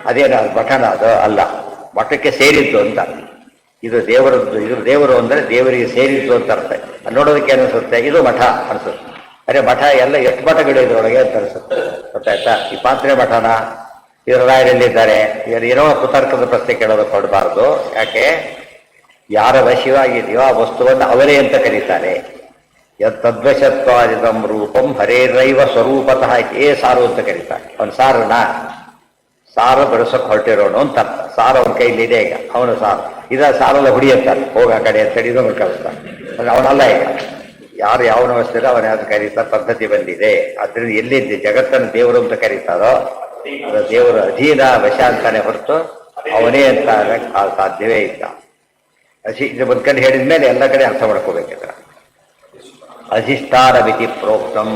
ಅದೇನು ಅದು ಮಠನ, ಅದು ಅಲ್ಲ, ಮಠಕ್ಕೆ ಸೇರಿದ್ದು ಅಂತ. ಇದು ದೇವರದ್ದು, ಇದು ದೇವರು ಅಂದರೆ ದೇವರಿಗೆ ಸೇರಿದ್ದು ಅಂತ ಅರ್ಥ. ನೋಡೋದಕ್ಕೆ ಏನಿಸುತ್ತೆ, ಇದು ಮಠ ಅನಿಸುತ್ತೆ. ಅರೆ ಮಠ ಎಲ್ಲ ಎಷ್ಟು ಮಠಗಳು ಇದರೊಳಗೆ ಅಂತ ಅನಿಸುತ್ತೆ, ಗೊತ್ತಾಯ್ತಾ. ಈ ಪಾತ್ರೆ ಮಠನ, ಇವರು ರಾಯರಲ್ಲಿದ್ದಾರೆ, ಇವರು ಇರೋ ಕುತರ್ಕದ ಪ್ರಶ್ನೆ ಕೇಳೋದಕ್ಕೆ ಕೊಡಬಾರ್ದು. ಯಾಕೆ, ಯಾರ ವಶವಾಗಿದೆಯೋ ಆ ವಸ್ತುವನ್ನು ಅವರೇ ಅಂತ ಕರೀತಾರೆ. ತದ್ವಶತ್ವಾದಿದಂ ರೂಪಂ ಹರೇರೈವ ಸ್ವರೂಪತಃ ಸಾರು ಅಂತ ಕರೀತಾರೆ. ಅವನು ಸಾರನ ಸಾರ ಬೆಳೆಸೋಕೆ ಹೊರಟಿರೋನು ಅಂತ ಅರ್ಥ. ಸಾರು ಅವನ ಕೈಲಿದೆ ಈಗ, ಅವನು ಸಾರು ಇದ ಸಾರೆಲ್ಲ ಹುಡಿಯುತ್ತಾರೆ, ಹೋಗ ಆ ಕಡೆ ಅಂತೇಳಿ ಇದನ್ನು ಕಳಿಸ್ತಾನೆ. ಅವನಲ್ಲ ಈಗ, ಯಾರು ಯಾವನ ವಸ್ತಿರೋ ಅವನ ಯಾವ್ದು ಕರೀತಾರೆ ಪದ್ಧತಿ ಬಂದಿದೆ. ಅದರಿಂದ ಎಲ್ಲಿದ್ದೆ ಜಗತ್ತನ್ನು ದೇವರು ಅಂತ ಕರೀತಾರೋ ದೇವರು ಅಧೀನ ವಶ ಅಂತಾನೆ ಹೊರತು ಅವನೇ ಅಂತ ಸಾಧ್ಯವೇ ಇಲ್ಲ. ಇದು ಒಂದು ಕಡೆ ಹೇಳಿದ ಮೇಲೆ ಎಲ್ಲ ಕಡೆ ಅರ್ಥ ಮಾಡ್ಕೋಬೇಕಿದ್ರ. ಅಧಿಷ್ಠಾನ ಮಿತಿ ಪ್ರೋಕ್ತಂ,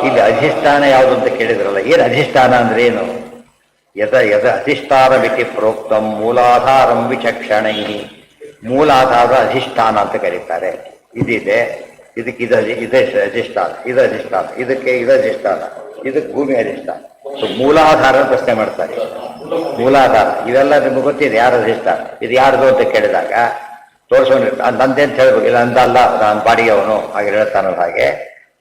ಇಲ್ಲಿ ಅಧಿಷ್ಠಾನ ಯಾವುದು ಅಂತ ಕೇಳಿದ್ರಲ್ಲ, ಏನು ಅಧಿಷ್ಠಾನ ಅಂದ್ರೆ ಏನು? ಯದ ಅಧಿಷ್ಠಾನ ಮಿತಿ ಪ್ರೋಕ್ತಂ ಮೂಲಾಧಾರಂ ವಿಚಕ್ಷಣೈ, ಮೂಲಾಧಾರ ಅಧಿಷ್ಠಾನ ಅಂತ ಕರೀತಾರೆ. ಇದಿದೆ, ಇದಕ್ಕೆ ಇದೆ ಅಧಿಷ್ಠಾನ, ಇದು ಅಧಿಷ್ಠಾನ, ಇದಕ್ಕೆ ಇದು ಅಧಿಷ್ಠಾನ, ಇದಕ್ಕೆ ಭೂಮಿ ಅಧಿಷ್ಠಾನ. ಮೂಲಾಧಾರ ಪ್ರಶ್ನೆ ಮಾಡ್ತಾರೆ. ಮೂಲಾಧಾರ ಇವೆಲ್ಲ ನಿಮ್ಗೆ ಗೊತ್ತಿದೆ, ಯಾರು ಅಧಿಷ್ಠಾನ, ಇದು ಯಾರ್ದು ಅಂತ ಕೇಳಿದಾಗ ತೋರಿಸೋನಿರ್ತಾರೆ. ನಂದೇಂತ ಹೇಳ್ಬೇಕು, ಇಲ್ಲ ಅಂದಲ್ಲ ನಾನು ಬಾಡಿಗೆ ಅವನು ಹಾಗೆ ಹೇಳ್ತಾನೋ ಹಾಗೆ.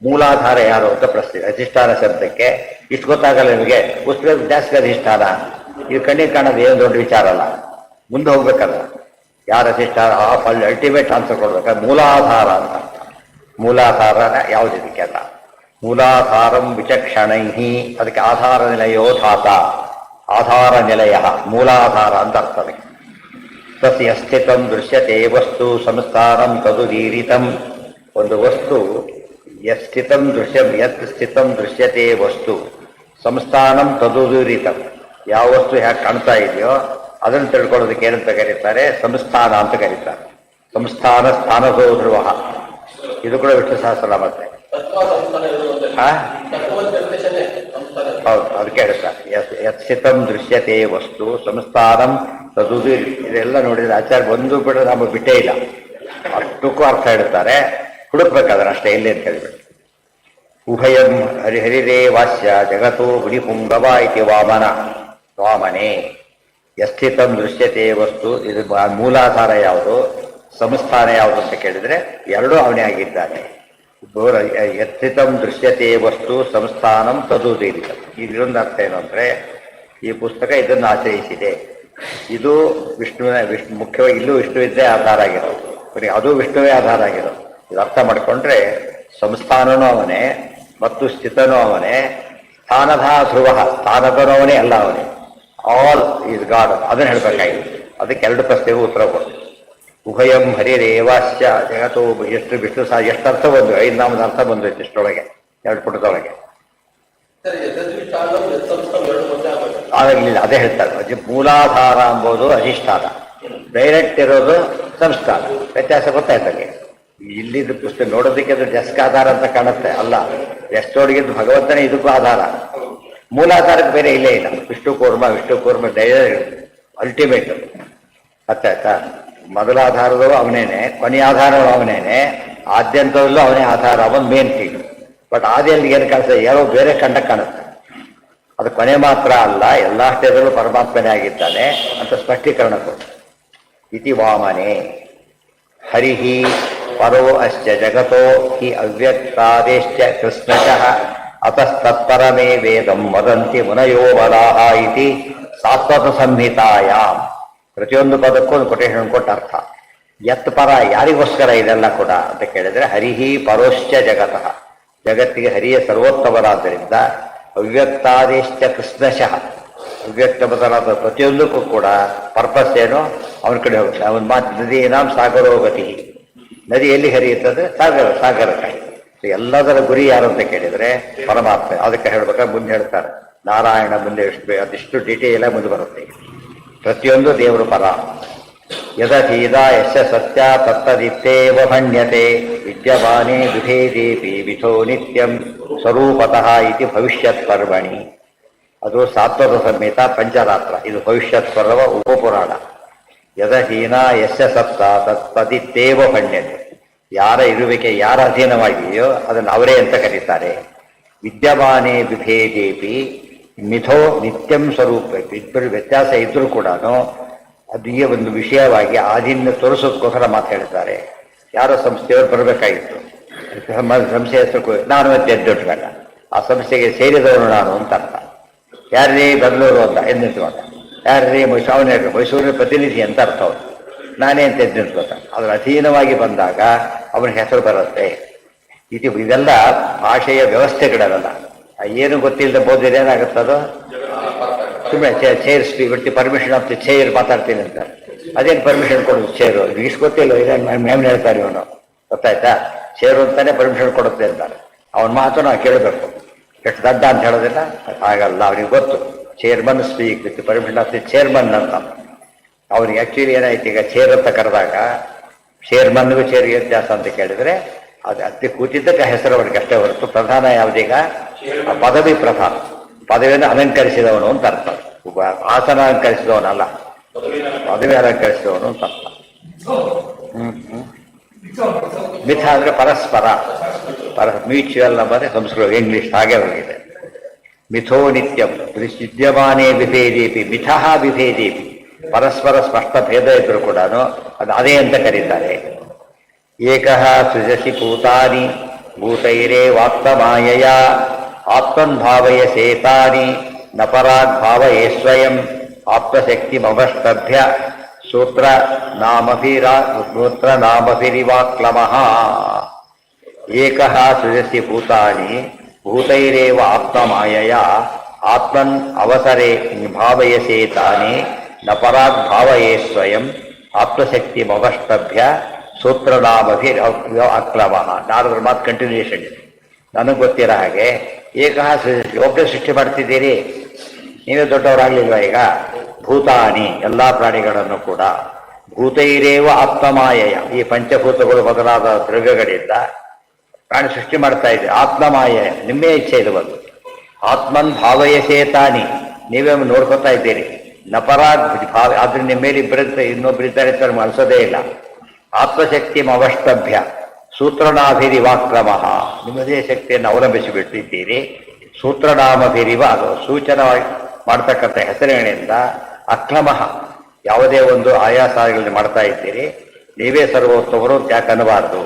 ಮೂಲಾಧಾರ ಯಾರು ಅಂತ ಪ್ರಶ್ನೆ. ಅಧಿಷ್ಠಾನ ಶಬ್ದಕ್ಕೆ ಇಷ್ಟು ಗೊತ್ತಾಗಲ್ಲ ನಿಮಗೆ, ಪುಸ್ತಕ ಜಾಸ್ತಿ ಅಧಿಷ್ಠಾನ, ಇದು ಕಣ್ಣಿಗೆ ಕಾಣೋದು ಏನು ದೊಡ್ಡ ವಿಚಾರ ಅಲ್ಲ, ಮುಂದೆ ಹೋಗ್ಬೇಕಲ್ಲ. ಯಾರು ಅಧಿಷ್ಠಾನ ಅಲ್ಲಿ ಅಲ್ಟಿಮೇಟ್ ಆನ್ಸರ್ ಕೊಡ್ಬೇಕಾದ್ರೆ ಮೂಲಾಧಾರ ಅಂತ. ಮೂಲಾಧಾರನ ಯಾವುದಿದಕ್ಕೆಲ್ಲ ಮೂಲಾಧಾರಂ ವಿಚಕ್ಷಣೈ, ಅದಕ್ಕೆ ಆಧಾರ ನಿಲಯೋ ಧಾತ, ಆಧಾರ ನಿಲಯ ಮೂಲಾಧಾರ ಅಂತ ಅರ್ಥವೇ. ತಸ್ಯ ಸ್ಥಿತಂ ದೃಶ್ಯತೆ ವಸ್ತು ಸಂಸ್ಥಾನಂ ತದುದೀರಿತಂ, ಒಂದು ವಸ್ತು ಯಸ್ಥಿತಂ ದೃಶ್ಯಂ ಯತ್ ಸ್ಥಿತಂ ದೃಶ್ಯತೆ ವಸ್ತು ಸಂಸ್ಥಾನಂ ತದುದೀರಿತಂ, ಯಾವ ವಸ್ತು ಹೇಗೆ ಕಾಣ್ತಾ ಇದೆಯೋ ಅದನ್ನು ತಿಳ್ಕೊಳ್ಳೋದಕ್ಕೆ ಏನಂತ ಕರೀತಾರೆ? ಸಂಸ್ಥಾನ ಅಂತ ಕರೀತಾರೆ. ಸಂಸ್ಥಾನ ಸ್ಥಾನದೋ ಧ್ರುವ, ಇದು ಕೂಡ ವಿಷ್ಣು ಸಹಸ್ರ ಮತ್ತೆ ಹೌದು, ಅದಕ್ಕೆ ಹೇಳ್ತಾರೆ ಯತ್ಸಿತಂ ದೃಶ್ಯತೆ ವಸ್ತು ಸಂಸ್ಥಾನಂ ತದುದು. ಇದೆಲ್ಲ ನೋಡಿದ್ರೆ ಆಚಾರ್ಯ ಒಂದು ಬಿಡ ನಮಗೆ ಬಿಟ್ಟೇ ಇಲ್ಲ, ಅಷ್ಟಕ್ಕೂ ಅರ್ಥ ಹೇಳ್ತಾರೆ. ಹುಡುಕ್ಬೇಕಾದ್ರೆ ಅಷ್ಟೇ ಇಲ್ಲಿ ಅಂತ ಹೇಳಿಬಿಟ್ಟು. ಉಭಯಂ ಹರಿಹರಿರೇ ವಾಸ್ಯ ಜಗತ್ತೋ ಹುಲಿಪುಂಗವ ಇತಿ ವಾಮನೆ ಯಸ್ಥಿತಂ ದೃಶ್ಯತೆ ವಸ್ತು. ಇದು ಮೂಲಾಧಾರ ಯಾವುದು, ಸಂಸ್ಥಾನ ಯಾವುದು ಅಂತ ಕೇಳಿದ್ರೆ ಎರಡೂ ಅವನೇ ಆಗಿದ್ದಾನೆ. ಯಸ್ಥಿತಂ ದೃಶ್ಯತೆ ವಸ್ತು ಸಂಸ್ಥಾನಂ ತದುದೀರಿತಂ. ಇದೊಂದು ಅರ್ಥ ಏನು ಅಂದ್ರೆ, ಈ ಪುಸ್ತಕ ಇದನ್ನು ಆಚರಿಸಿದೆ, ಇದು ಮುಖ್ಯವಾಗಿ ಇಲ್ಲೂ ವಿಷ್ಣುವಿದ್ದೇ ಆಧಾರ ಆಗಿರೋದು, ಬರೀ ಅದು ವಿಷ್ಣುವೇ ಆಧಾರ ಆಗಿರೋದು. ಇದು ಅರ್ಥ ಮಾಡ್ಕೊಂಡ್ರೆ ಸಂಸ್ಥಾನನೂ ಅವನೇ ಮತ್ತು ಸ್ಥಿತನೂ ಅವನೇ, ಸ್ಥಾನದ ಧ್ರುವ ಸ್ಥಾನದನೂ ಅವನೇ, ಅಲ್ಲ ಅವನೇ, ಆಲ್ ಈಸ್ ಗಾಡ್. ಅದನ್ನು ಹೇಳ್ಬೇಕಾಗಿದೆ. ಅದಕ್ಕೆ ಎರಡು ಪ್ರಶ್ನೆಗೂ ಉತ್ತರ ಕೊಡ್ತೀವಿ. ಉಭಯಂ ಹರಿರೇವಾಸ್ಯ ಜಗತ್ತೋ, ಎಷ್ಟು ವಿಷ್ಣು ಸಹ ಎಷ್ಟು ಅರ್ಥ ಬಂದು, 5 ನಾಮದ ಅರ್ಥ ಬಂದೈತೆ ಇಷ್ಟೊಳಗೆ, 2 ಪುಟದೊಳಗೆ ಆಗಲಿಲ್ಲ. ಅದೇ ಹೇಳ್ತಾರೆ, ಮೂಲಾಧಾರ ಎಂಬುದು ಅಧಿಷ್ಠಾನ, ಡೈರೆಕ್ಟ್ ಇರೋದು ಸಂಸ್ಥಾನ. ವ್ಯತ್ಯಾಸ ಗೊತ್ತಾಯ್ತಲ್ಲಿ. ಇಲ್ಲಿದ್ದು ಪುಸ್ತಕ ನೋಡೋದಕ್ಕೆ ಅದು ಡೆಸ್ಕ್ ಆಧಾರ ಅಂತ ಕಾಣುತ್ತೆ, ಅಲ್ಲ, ಎಷ್ಟೊಳಗಿದ್ದು ಭಗವಂತನೇ ಇದಕ್ಕೂ ಆಧಾರ. ಮೂಲಾಧಾರಕ್ಕೆ ಬೇರೆ ಇಲ್ಲೇ ಇಲ್ಲ. Vishnu Kurma direct ultimate. ಅರ್ಥಾಯ್ತಾ? ಮೊದಲ ಆಧಾರದೂ ಅವನೇನೆ, ಕೊನೆಯ ಆಧಾರವೂ ಅವನೇನೆ, ಆದ್ಯಂತದಲ್ಲೂ ಅವನೇ ಆಧಾರ, ಅವನ್ ಮೇನ್ ಥೀಮ್. ಬಟ್ ಆದಿಯಲ್ಲಿ ಏನು ಕಾಣಿಸ್ತದೆ, ಯಾರೋ ಬೇರೆ ಕಂಡ ಕಾಣುತ್ತೆ. ಅದು ಕೊನೆ ಮಾತ್ರ ಅಲ್ಲ, ಎಲ್ಲ ಸ್ಟೇಜಲ್ಲೂ ಪರಮಾತ್ಮನೇ ಆಗಿದ್ದಾನೆ ಅಂತ ಸ್ಪಷ್ಟೀಕರಣ ಕೊಟ್ಟು. ಇತಿ ವಾಮನೆ ಹರಿಹಿ ಪರೋ ಅಶ್ಚ ಜಗತೋ ಹಿ ಅವ್ಯಕ್ತಾದೇಶ್ಚ ಕೃಷ್ಣಶಃ ಅತಸ್ತತ್ಪರಮೇ ವೇದಂ ವದಂತಿ ಮುನಯೋ ಬಲಾಹ ಇತಿ ಸಾತ್ವತ ಸಂಹಿತಾಯಾಮ್. ಪ್ರತಿಯೊಂದು ಪದಕ್ಕೂ ಒಂದು ಕೊಟೇಶನ್ ಕೊಟ್ಟ ಅರ್ಥ. ಯತ್ ಪರ ಯಾರಿಗೋಸ್ಕರ ಇದೆಲ್ಲ ಕೂಡ ಅಂತ ಕೇಳಿದ್ರೆ, ಹರಿಹಿ ಪರೋಶ್ಚ ಜಗತಃ, ಜಗತ್ತಿಗೆ ಹರಿಯ ಸರ್ವೋತ್ತಮರಾದ್ದರಿಂದ, ಅವ್ಯಕ್ತಾದೇಶ್ಚ ಕೃಷ್ಣಶಃ, ಅವ್ಯಕ್ತ ಬದಲಾದ ಪ್ರತಿಯೊಂದಕ್ಕೂ ಕೂಡ ಪರ್ಪಸ್ ಏನು, ಅವನ ಕಡೆ ಹೋಗುತ್ತೆ. ಅವನ ಮಾತು ನದಿಯೇನಾಂ ಸಾಗರೋಗತಿ, ನದಿ ಎಲ್ಲಿ ಹರಿಯುತ್ತದೆ? ಸಾಗರಕ್ಕೆ. ಎಲ್ಲದರ ಗುರಿ ಯಾರು ಅಂತ ಕೇಳಿದ್ರೆ ಪರಮಾತ್ಮ. ಅದಕ್ಕೆ ಹೇಳ್ಬೇಕಾದ್ರೆ ಮುಂದೆ ಹೇಳ್ತಾರೆ, ನಾರಾಯಣ ಮುಂದೆ ಅದಿಷ್ಟು ಡೀಟೇಲ್ ಮುಂದೆ ಬರುತ್ತೆ. ಪ್ರತಿಯೊಂದು ದೇವರು ಪರ. ಯದಧೀದ ಯಶ ಸತ್ಯ ತತ್ತದಿತ್ತೇವ ಭಣ್ಯತೆ ವಿದ್ಯಮಾನೇ ವಿಭೇದೇಪಿ ವಿಧೋ ನಿತ್ಯಂ ಸ್ವರೂಪತಃ ಇತಿ ಭವಿಷ್ಯತ್ ಪರ್ವಣಿ. ಅದು ಸಾತ್ವತ ಸಂಹಿತ ಪಂಚರಾತ್ರ. ಇದು ಭವಿಷ್ಯತ್ ಪರ್ವ ಉಪಪುರಾಣ. ಯದಹೀನ ಯಶ ಸತ್ತ ತತ್ತದಿತ್ತೇವ ಭಣ್ಯತೆ, ಯಾರ ಇರುವಿಕೆ ಯಾರ ಅಧೀನವಾಗಿದೆಯೋ ಅದನ್ನು ಅವರೇ ಅಂತ ಕರೀತಾರೆ. ವಿದ್ಯಮಾನೇ ವಿಭೇದೇಪಿ ಮಿಥೋ ನಿತ್ಯಂ ಸ್ವರೂಪ. ಇಬ್ಬರು ವ್ಯತ್ಯಾಸ ಇದ್ರೂ ಕೂಡ ಅದು ಈ ಒಂದು ವಿಷಯವಾಗಿ ಆದಿನ ತೋರಿಸೋದಕ್ಕೋಸ್ಕರ ಮಾತಾಡ್ತಾರೆ. ಯಾರೋ ಸಂಸ್ಥೆಯವರು ಬರಬೇಕಾಗಿತ್ತು, ಸಂಸ್ಥೆ ಹೆಸರು ನಾನು ಎದ್ದುಟ್ಬೇಡ, ಆ ಸಂಸ್ಥೆಗೆ ಸೇರಿದವನು ನಾನು ಅಂತ ಅರ್ಥ. ಯಾರೇ ಬೆಂಗಳೂರು ಅಂತ ಎದ್ದು ನಿಂತ್ಕೊಂಡ, ಯಾರೇ ಮೈಸೂರಿನ ಪ್ರತಿನಿಧಿ ಅಂತ ಅರ್ಥ. ಅವರು ನಾನೇ ಅಂತ ಎದ್ದು ನಿಂತ್ಕೋತ. ಅದರ ಅಧೀನವಾಗಿ ಬಂದಾಗ ಅವನ ಹೆಸರು ಬರುತ್ತೆ. ಇದೆಲ್ಲ ಭಾಷೆಯ ವ್ಯವಸ್ಥೆಗಳಲ್ಲ. ಏನು ಗೊತ್ತಿಲ್ಲದೆ ಬೋಧಿದ್ರೆ ಏನಾಗುತ್ತದು? ಸುಮ್ಮನೆ ಚೇರ್ ಬಿಟ್ಟು ಪರ್ಮಿಷನ್ ಆಫ್ ದಿ ಚೇರ್ ಮಾತಾಡ್ತೀನಿ ಅಂತ. ಅದೇನು ಪರ್ಮಿಷನ್ ಕೊಡೋದು ಚೇರು? ಇಷ್ಟು ಗೊತ್ತಿಲ್ಲ, ಮ್ಯಾಮ್ ಹೇಳ್ತಾರೆ ಇವನು, ಗೊತ್ತಾಯ್ತಾ? ಚೇರು ಅಂತಾನೆ ಪರ್ಮಿಷನ್ ಕೊಡುತ್ತೆ ಅಂತಾರೆ. ಅವನ ಮಾತು ನಾವು ಕೇಳಬೇಕು. ಎಷ್ಟು ದಡ್ಡ ಅಂತ ಹೇಳೋದಿಲ್ಲ, ಆಗಲ್ಲ. ಅವನಿಗೆ ಗೊತ್ತು chairman speak with permission of the chairman ಅಂತ. ಅವ್ರಿಗೆ ಆ್ಯಕ್ಚುಲಿ ಏನಾಯ್ತು, ಈಗ ಚೇರ್ ಅಂತ ಕರೆದಾಗ ಚೇರ್ಮನ್ಗೂ ಚೇರ್ಗೆ ವ್ಯತ್ಯಾಸ ಅಂತ ಕೇಳಿದ್ರೆ ಅದು ಅತಿ ಕೂತಿದ್ದಕ್ಕೆ ಹೆಸರು ಅವರಿಗೆ ಅಷ್ಟೇ ಹೊರತು ಪ್ರಧಾನ ಯಾವುದೀಗ ಪದವಿ ಪ್ರಧಾನ. ಪದವಿಯನ್ನು ಅಲಂಕರಿಸಿದವನು ಅಂತ ಅರ್ಥ. ಆಸನ ಅಲಂಕರಿಸಿದವನಲ್ಲ, ಪದವಿ ಅಲಂಕರಿಸಿದವನು ಅಂತ ಅರ್ಥ. ಮಿಥ ಅಂದ್ರೆ ಪರಸ್ಪರ, ಮ್ಯೂಚುವಲ್ ನಂಬರ್ ಸಂಸ್ಕೃತ ಇಂಗ್ಲಿಷ್ ಹಾಗೆ ಹೋಗಿದೆ. ಮಿಥೋ ನಿತ್ಯಂ ವಿದ್ಯಮಾನೇ ವಿಭೇದೇಪಿ ಮಿಥಃ ವಿಭೇದೇಪಿ. ಪರಸ್ಪರ ಸ್ಪಷ್ಟ ಭೇದ ಇದ್ರು ಕೂಡ ಅದು ಅದೇ ಅಂತ ಕರೀತಾರೆ. ಏಕಃ ಸೃಜಸಿ ಭೂತಾನಿ ಭೂತೈರೇ ವಾಕ್ತಮಾಯಯ ಆತ್ಮನ್ ಭಾವಯ ಸೇತಾನಿ ನ ಪರಾಗ್ ಭಾವಯೇ ಸ್ವಯಂ ಆತ್ಮಶಕ್ತಿಮವಷ್ಟಭ್ಯ ಸೂತ್ರ ನಾಮಭಿರಿವಾಕ್ಲಮಃ. ಏಕಃ ಸೃಜಸಿ ಭೂತಾನಿ ಭೂತೈರೇವ ಆತ್ಮಮಾಯಯ ಆತ್ಮನ್ ಅವಸರೆ ಭಾವಯಸೇ ತಾನಿ ನ ಪರಾಗ್ ಭಾವಯೇ ಸ್ವಯಂ ಆತ್ಮಶಕ್ತಿಮವಷ್ಟಭ್ಯ ಸೂತ್ರನಾಮಭಿರಿವಾಕ್ಲಮಃ. ನಾರದ್ರ ಮಾತು ಕಂಟಿನ್ಯೂಷನ್ ಇದೆ. ನನಗೆ ಗೊತ್ತಿರೋ ಹಾಗೆ ಏಕಃ ಸೃಜಸಿ, ಒಬ್ಬರೇ ಸೃಷ್ಟಿ ಮಾಡ್ತಿದ್ದೀರಿ, ನೀವೇ ದೊಡ್ಡವರಾಗ್ಲಿಲ್ವ? ಈಗ ಭೂತಾನಿ ಎಲ್ಲ ಪ್ರಾಣಿಗಳನ್ನು ಕೂಡ ಭೂತೈರೇವ ಆತ್ಮಮಾಯಯ, ಈ ಪಂಚಭೂತಗಳು ಮೊದಲಾದ ದ್ರವ್ಯಗಳಿಂದ ಪ್ರಾಣಿ ಸೃಷ್ಟಿ ಮಾಡ್ತಾ ಇದೆ. ಆತ್ಮಮಾಯಯ, ನಿಮ್ಮೇ ಇಚ್ಛೆ ಇದು ಬಂದು. ಆತ್ಮನ್ ಭಾವಯಸೇ ತಾನಿ, ನೀವೇ ನೋಡ್ಕೊತಾ ಇದ್ದೀರಿ. ನಪರಾಗ್ ಭಾವ, ಆದ್ರೆ ನಿಮ್ಮ ಮೇಲೆ ಇನ್ನೊಬ್ಬರಿದ್ದಾರೆ ಅಂತ ಅನ್ಸೋದೇ ಇಲ್ಲ. ಆತ್ಮಶಕ್ತಿ ಅವಷ್ಟಭ್ಯ ಸೂತ್ರನಾಭಿರಿವಾಕ್ರಮಃ, ನಿಮ್ಮದೇ ಶಕ್ತಿಯನ್ನು ಅವಲಂಬಿಸಿಬಿಟ್ಟಿದ್ದೀರಿ. ಸೂತ್ರನಾಮಭಿರಿವ, ಅದು ಸೂಚನವಾಗಿ ಮಾಡ್ತಕ್ಕಂಥ ಹೆಸರಿನಿಂದ ಅಕ್ರಮಃ, ಯಾವುದೇ ಒಂದು ಆಯಾಸಗಳಲ್ಲಿ ಮಾಡ್ತಾ ಇದ್ದೀರಿ. ನೀವೇ ಸರ್ವೋತ್ತಮರು ಯಾಕೆ ಅನ್ನಬಾರದು?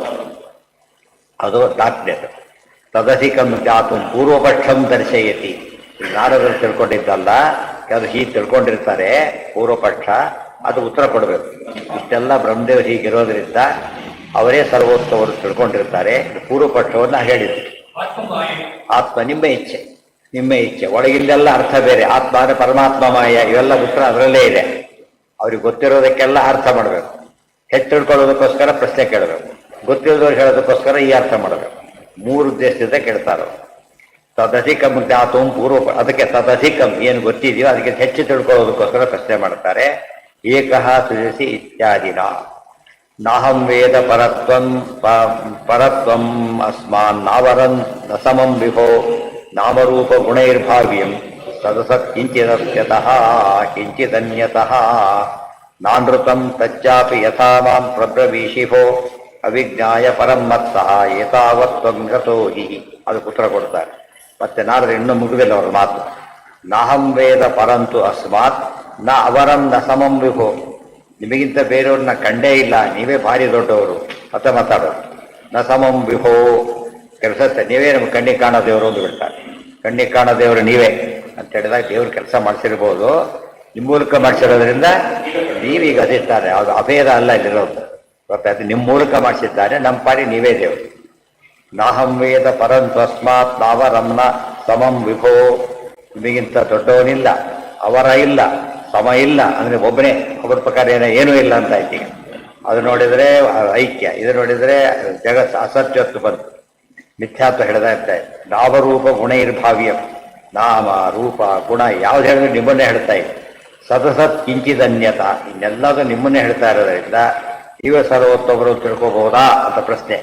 ಅದು ದಾಖಲೆ. ತದಧಿಕಂ ಜಾತು ಪೂರ್ವಪಕ್ಷಂ ದರ್ಶಯತಿ. ನಾರದರು ತಿಳ್ಕೊಂಡಿದ್ದಲ್ಲ, ಅದು ಹೀಗೆ ತಿಳ್ಕೊಂಡಿರ್ತಾರೆ ಪೂರ್ವಪಕ್ಷ, ಅದು ಉತ್ತರ ಕೊಡಬೇಕು. ಇಷ್ಟೆಲ್ಲ ಬ್ರಹ್ಮದೇವರು ಹೀಗಿರೋದ್ರಿಂದ ಅವರೇ ಸರ್ವೋತ್ತಮರು ತಿಳ್ಕೊಂಡಿರ್ತಾರೆ. ಪೂರ್ವಪಕ್ಷವನ್ನು ಹೇಳಿದರು. ಆತ್ಮ ನಿಮ್ಮ ಇಚ್ಛೆ, ನಿಮ್ಮ ಇಚ್ಛೆ. ಒಳಗಿಂದೆಲ್ಲ ಅರ್ಥ ಬೇರೆ. ಆತ್ಮ ಅಂದರೆ ಪರಮಾತ್ಮ ಮಾಯ, ಇವೆಲ್ಲ ಉತ್ತರ ಅದರಲ್ಲೇ ಇದೆ. ಅವ್ರಿಗೆ ಗೊತ್ತಿರೋದಕ್ಕೆಲ್ಲ ಅರ್ಥ ಮಾಡಬೇಕು. ಹೆಚ್ಚು ತಿಳ್ಕೊಳ್ಳೋದಕ್ಕೋಸ್ಕರ ಪ್ರಶ್ನೆ ಕೇಳಬೇಕು, ಗೊತ್ತಿರೋದವ್ರು ಹೇಳೋದಕ್ಕೋಸ್ಕರ ಈ ಅರ್ಥ ಮಾಡಬೇಕು. ಮೂರು ಉದ್ದೇಶದಿಂದ ಕೇಳ್ತಾರೋ. ತದಧಿಕಂ ಜ್ಞಾತುಂ ಪೂರ್ವ, ಅದಕ್ಕೆ ತದಧಿಕಂ ಏನು ಗೊತ್ತಿದೆಯೋ ಅದಕ್ಕೆ ಹೆಚ್ಚು ತಿಳ್ಕೊಳ್ಳೋದಕ್ಕೋಸ್ಕರ ಪ್ರಶ್ನೆ ಮಾಡ್ತಾರೆ. ಏಕಃ ಸೃಜಸಿ ಇತ್ಯಾದಿನ ನಾಹಂ ವೇದ ಪರತ್ವಂ ಅಸ್ಮಾನ್ ನಾವರನ್ ನ ಸಮಂ ವಿಭೋ ನಾಮರೂಪ ಗುಣೈರ್ಭಾವ್ಯಂ ಸದಸತ್ ಕಿಂಚಿದಸ್ಯತಃ ಕಿಂಚಿದನ್ಯತಃ ನಾನೃತಂ ತಚ್ಚಾಪಿ ಯಥಾ ಮಾಂ ಪ್ರಬ್ರವೀಷಿಭೋ ಅವಿಜ್ಞಾಯ ಪರಂ ಮತ್ತಃ ಏತಾವತ್ವಂ ಗತೋ ಹಿ. ಅದಕ್ಕೆ ಉತ್ತರ ಕೊಡ್ತಾರೆ. ಮತ್ತೆ ನಾರದ್ರು ಇನ್ನೂ ಮುಗಿದಿಲ್ಲ ಅವ್ರ ಮಾತು. ನಾಹಂ ವೇದ ಪರಂತು ಅಸ್ಮಾತ್ ನ ಅವರಂ ನ ಸಮಂ ವಿಭೋ, ನಿಮಗಿಂತ ಬೇರೆಯವ್ರನ್ನ ಕಂಡೇ ಇಲ್ಲ, ನೀವೇ ಭಾರಿ ದೊಡ್ಡವರು ಅಂತ ಮಾತಾಡೋರು. ನ ಸಮಂ ವಿಭೋ, ಕೆಲಸತ್ತೆ ನೀವೇ ನಮ್ಗೆ ಕಣ್ಣಿಗೆ ಕಾಣೋ ದೇವರು ಅಂತ ಬಿಡ್ತಾರೆ. ಕಣ್ಣಿಗೆ ಕಾಣೋ ದೇವರು ನೀವೇ ಅಂತ ಹೇಳಿದಾಗ ದೇವ್ರ ಕೆಲಸ ಮಾಡಿಸಿರ್ಬೋದು, ನಿಮ್ಮ ಮೂಲಕ ಮಾಡಿಸಿರೋದ್ರಿಂದ ನೀವೀಗ ಅದಿರ್ತಾರೆ. ಅದು ಅಭೇದ ಅಲ್ಲ ಇಲ್ಲಿರೋದು, ಗೊತ್ತಾಯ್ತು? ನಿಮ್ಮ ಮೂಲಕ ಮಾಡಿಸಿದ್ದಾರೆ, ನಮ್ಮ ಪಾಡಿ ನೀವೇ ದೇವರು. ನಾಹಂ ವೇದ ಪರಂತ್ವಸ್ಮಾತ್ ನಾವರಮ್ನ ಸಮಂ ವಿಭೋ, ನಿಮಗಿಂತ ದೊಡ್ಡವನಿಲ್ಲ, ಅವರ ಇಲ್ಲ, ಸಮ ಇಲ್ಲ, ಅಂದರೆ ಒಬ್ಬನೇ, ಒಬ್ಬರ ಪ್ರಕಾರ ಏನೂ ಇಲ್ಲ ಅಂತ ಆಯ್ತು. ಈಗ ಅದು ನೋಡಿದರೆ ಐಕ್ಯ, ಇದು ನೋಡಿದರೆ ಜಗತ್ ಅಸತ್ಯತ್ತು ಬಂತು, ಮಿಥ್ಯಾತ್ವ ಹಿಡಿದಾ ಇರ್ತಾರೆ. ನಾಮರೂಪ ಗುಣ ಇರ್ಭಾವ್ಯ, ನಾಮ ರೂಪ ಗುಣ ಯಾವ್ದು ಹೇಳಿದ್ರೆ ನಿಮ್ಮನ್ನೇ ಹೇಳ್ತಾ ಇದೆ. ಸದಸತ್ ಕಿಂಚಿದನ್ಯತ, ಇನ್ನೆಲ್ಲದೂ ನಿಮ್ಮನ್ನೇ ಹೇಳ್ತಾ ಇರೋದ್ರಿಂದ ನೀವೇ ಸರ್ವೋತ್ತಮರು ತಿಳ್ಕೋಬಹುದಾ ಅಂತ ಪ್ರಶ್ನೆ.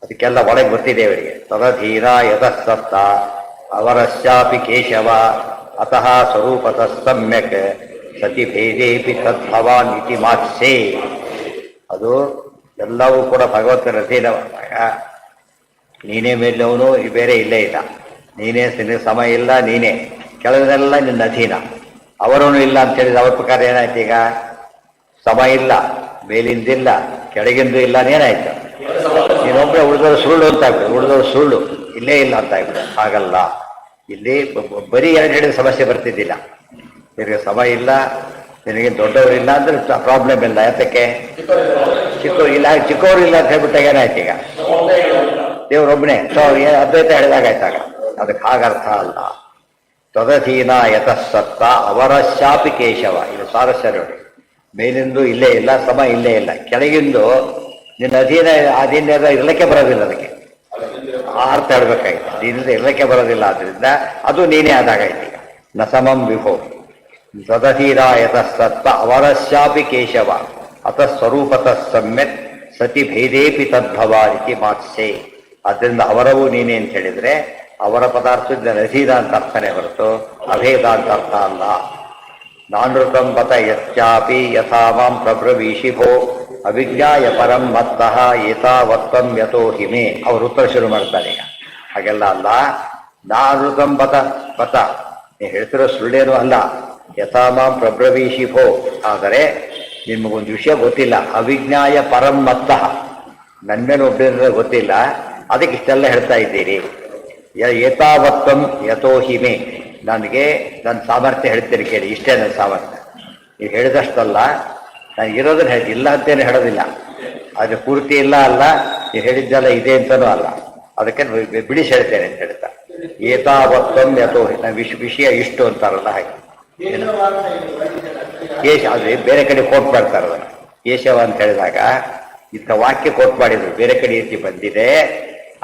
ಅದಕ್ಕೆಲ್ಲ ಒಳಗೆ ಗೊತ್ತಿದೆ ಅವರಿಗೆ. ತದಧೀರ ಯತಃಸತ್ತ ಅವರಶ್ಚಾಪಿ ಕೇಶವ ಅತಃ ಸ್ವರೂಪತಃ ಸಮ್ಯಕ್ ಸತಿ ಭೇದೇಪಿ ತದ್ಭವಾನ್ ಇತಿ ಮಾತ್ಸೇ. ಅದು ಎಲ್ಲವೂ ಕೂಡ ಭಗವಂತನ ಅಧೀನ. ನೀನೇ ಮೇಲವನು, ಬೇರೆ ಇಲ್ಲೇ ಇಲ್ಲ. ನೀನೇ ಸಮ ಇಲ್ಲ, ನೀನೇ ಕೆಳಗಿನೆಲ್ಲ ನಿನ್ನ ಅಧೀನ. ಅವರವನು ಇಲ್ಲ ಅಂತ ಹೇಳಿದ್ರೆ ಅವ್ರ ಪ್ರಕಾರ ಏನಾಯ್ತು? ಈಗ ಸಮ ಇಲ್ಲ, ಮೇಲಿಂದಿಲ್ಲ, ಕೆಳಗಿಂದು ಇಲ್ಲ, ಏನಾಯ್ತು? ನೀನೊಬ್ಬರೇ ಉಳಿದವರು ಸುಳ್ಳು ಅಂತ ಆಗ್ಬಿಡು, ಉಳಿದವರು ಸುಳ್ಳು ಇಲ್ಲೇ ಇಲ್ಲ ಅಂತ ಆಗ್ಬಿಡು. ಹಾಗಲ್ಲ, ಇಲ್ಲಿ ಬರೀ ಎರಡು ಹೇಳಿದ ಸಮಸ್ಯೆ ಬರ್ತಿದ್ದಿಲ್ಲ. ನಿನಗೆ ಸಮ ಇಲ್ಲ, ನಿನಗೆ ದೊಡ್ಡವರಿಲ್ಲ ಅಂದ್ರೆ ಪ್ರಾಬ್ಲಮ್ ಇಲ್ಲ. ಯಾತಕ್ಕೆ? ಚಿಕ್ಕವ್ರು ಇಲ್ಲ, ಚಿಕ್ಕವರು ಇಲ್ಲ ಅಂತ ಹೇಳ್ಬಿಟ್ಟಾಗ ಏನಾಯ್ತು? ಈಗ ದೇವರೊಬ್ಬನೇ. ಸೊ ಅದ್ವೈತ ಹೇಳಿದಾಗ ಆಯ್ತಾಗ ಅದಕ್ಕೆ ಹಾಗರ್ಥ ಅಲ್ಲ. ತದಧೀನ ಯತಃಸತ್ತ ಅವರಶ್ಯಾಪಿ ಕೇಶವ. ಇದು ಸ್ವಾರಸ್ಯ ನೋಡಿ. ಮೇಲಿಂದು ಇಲ್ಲೇ ಇಲ್ಲ, ಸಮ ಇಲ್ಲೇ ಇಲ್ಲ, ಕೆಳಗಿಂದು ನಿನ್ನ ಅಧೀನ ಅಧೀನ ಇರಲಿಕ್ಕೆ ಬರೋದಿಲ್ಲ. ಅದಕ್ಕೆ ಆ ಅರ್ಥ ಹೇಳ್ಬೇಕಾಯ್ತು. ಅಧೀನದ ಇರಲಿಕ್ಕೆ ಬರೋದಿಲ್ಲ, ಆದ್ರಿಂದ ಅದು ನೀನೇ ಆದಾಗಾಯ್ತು. ಈಗ ನ ಸಮಂ ವಿಭೋ ತದಧೀನ ಯತಃಸತ್ತ ಅವರಶ್ಯಾಪಿ ಕೇಶವ ಅತಃ ಸ್ವರೂಪತಃ ಸಮ್ಯಕ್ ಸತಿ ಭೇದೇಪಿ ತದ್ಭವ ಇತಿ ಮಾತ್ಸೆ. ಆದ್ದರಿಂದ ಅವರವೂ ನೀನೇ ಅಂತ ಹೇಳಿದ್ರೆ ಅವರ ಪದಾರ್ಥದ ಅಧೀನ ಅಂತ ಅರ್ಥನೇ ಹೊರತು ಅಭೇದ ಅಂತ ಅರ್ಥ ಅಲ್ಲ. ನಾನೃತಂ ಬತ ಯತ್ಯಾಪಿ ಯಥಾ ಮಾಂ ಪ್ರಬ್ರವೀಷಿಭೋ ಅವಿಜ್ಞಾಯ ಪರಂ ಮತ್ತಃ ಏತಾವತ್ವಂ ಯತೋ ಹಿಮೆ. ಅವರು ಉತ್ತರ ಶುರು ಮಾಡ್ತಾರೆ. ಈಗ ಹಾಗೆಲ್ಲ ಅಲ್ಲ. ನಾನೃತಂ ಬತ ಬತ ನೀವು ಹೇಳ್ತಿರೋ ಸುಳ್ಳೇನೂ ಅಲ್ಲ. ಯಥಾ ಮಾಂ ಪ್ರಬ್ರವೀಷಿಭೋ, ಆದರೆ ನಿಮಗೊಂದು ವಿಷಯ ಗೊತ್ತಿಲ್ಲ. ಅವಿಜ್ಞಾಯ ಪರಂ ಮತ್ತಃ, ನನ್ನ ಮೇಲೆ ಒಬ್ಬರಿಂದ ಗೊತ್ತಿಲ್ಲ, ಅದಕ್ಕೆ ಇಷ್ಟೆಲ್ಲ ಹೇಳ್ತಾ ಇದ್ದೀರಿ. ಏತಾವತ್ವಂ ಯತೋ ಹಿಮೆ, ನನಗೆ ನನ್ನ ಸಾಮರ್ಥ್ಯ ಹೇಳ್ತೀನಿ ಕೇಳಿ, ಇಷ್ಟೇ ನನ್ನ ಸಾಮರ್ಥ್ಯ. ನೀವು ಹೇಳಿದಷ್ಟಲ್ಲ, ನಾನು ಇರೋದನ್ನ ಹೇಳಿ ಇಲ್ಲ ಅಂತೇನು ಹೇಳೋದಿಲ್ಲ. ಆದರೆ ಪೂರ್ತಿ ಇಲ್ಲ ಅಲ್ಲ, ನೀವು ಹೇಳಿದ್ದೆಲ್ಲ ಇದೆ ಅಂತನೂ ಅಲ್ಲ. ಅದಕ್ಕೆ ಬಿಡಿಸಿ ಹೇಳ್ತೇನೆ ಅಂತ ಹೇಳ್ತಾ ಏತಾವತ್ವಂ ಯತೋ ನಾನು ವಿಷಯ ಇಷ್ಟು ಅಂತಾರಲ್ಲ ಹಾಗೆ. ಕೇಶ ಅದು ಬೇರೆ ಕಡೆ ಕೋಟ್ ಮಾಡ್ತಾರೆ ಅದನ್ನು. ಕೇಶವ ಅಂತ ಹೇಳಿದಾಗ ಇಂಥ ವಾಕ್ಯ ಕೋಟ್ ಮಾಡಿದ್ರು, ಬೇರೆ ಕಡೆ ರೀತಿ ಬಂದಿದೆ,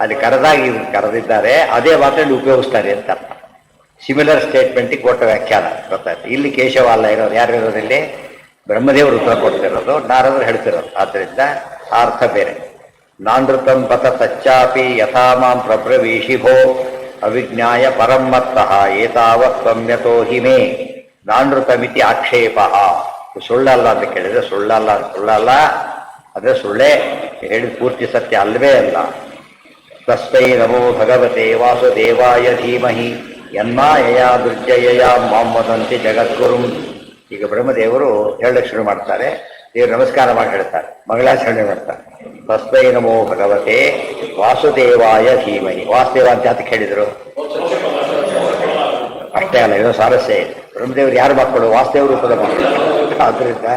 ಅಲ್ಲಿ ಕರೆದಾಗಿ ಕರೆದಿದ್ದಾರೆ, ಅದೇ ಮಾತಲ್ಲಿ ಉಪಯೋಗಿಸ್ತಾರೆ ಅಂತ ಅರ್ಥ. ಸಿಮಿಲರ್ ಸ್ಟೇಟ್ಮೆಂಟಿಗೆ ಕೊಟ್ಟ ವ್ಯಾಖ್ಯಾನ ಗೊತ್ತಾಯ್ತು. ಇಲ್ಲಿ ಕೇಶವ ಅಲ್ಲ ಇರೋದು, ಯಾರು ಇರೋದಿಲ್ಲಿ ಬ್ರಹ್ಮದೇವರು ಉತ್ತರ ಕೊಡ್ತಿರೋದು, ನಾರದರು ಹೇಳ್ತಿರೋದು. ಆದ್ದರಿಂದ ಆ ಅರ್ಥ ಬೇರೆ. ನಾನೃತಂ ಬತ ತಚ್ಚಾಪಿ ಯಥಾ ಮಾಂ ಪ್ರಬ್ರವೀಷಿಭೋ ಅವಿಜ್ಞಾಯ ಪರಂ ಮತ್ತಃ ಏತಾವತ್ವಂ ಯತೋ ಹಿಮೆ ನಾನೃತಮಿತಿ ಆಕ್ಷೇಪ. ಸುಳ್ಳಲ್ಲ ಅಂತ ಕೇಳಿದ್ರೆ ಸುಳ್ಳಲ್ಲ ಅದೇ ಸುಳ್ಳೇ ಹೇಳಿದ ಪೂರ್ತಿ ಸತ್ಯ ಅಲ್ವೇ ಅಲ್ಲ. ತಸ್ಮೈ ನಮೋ ಭಗವತೆ ವಾಸುದೇವಾಯ ಧೀಮಹಿ ಯನ್ಮಾಯಯ ದುರ್ಜಯ ಮಾಂ ವದಂತಿ ಜಗದ್ಗುರುಂ. ಈಗ ಬ್ರಹ್ಮದೇವರು ಹೇಳಕ್ಕೆ ಶುರು ಮಾಡ್ತಾರೆ. ದೇವರು ನಮಸ್ಕಾರ ಮಾಡಿ ಹೇಳ್ತಾರೆ, ಮಂಗಳಾಚರಣೆ ಮಾಡ್ತಾರೆ. ತಸ್ಮೈ ನಮೋ ಭಗವತೆ ವಾಸುದೇವಾಯ ಧೀಮಹಿ. ವಾಸುದೇವ ಅಂತ ಯಾತಕ್ಕೆ ಹೇಳಿದರು? ಅಷ್ಟೇ ಅಲ್ಲ, ಏನೋ ಸಾರಸ್ಯ ಇದೆ. ಬ್ರಹ್ಮದೇವರು ಯಾರ ಮಕ್ಕಳು? ವಾಸುದೇವ ರೂಪದ ಮಕ್ಕಳು. ಆದ್ರಿಂದ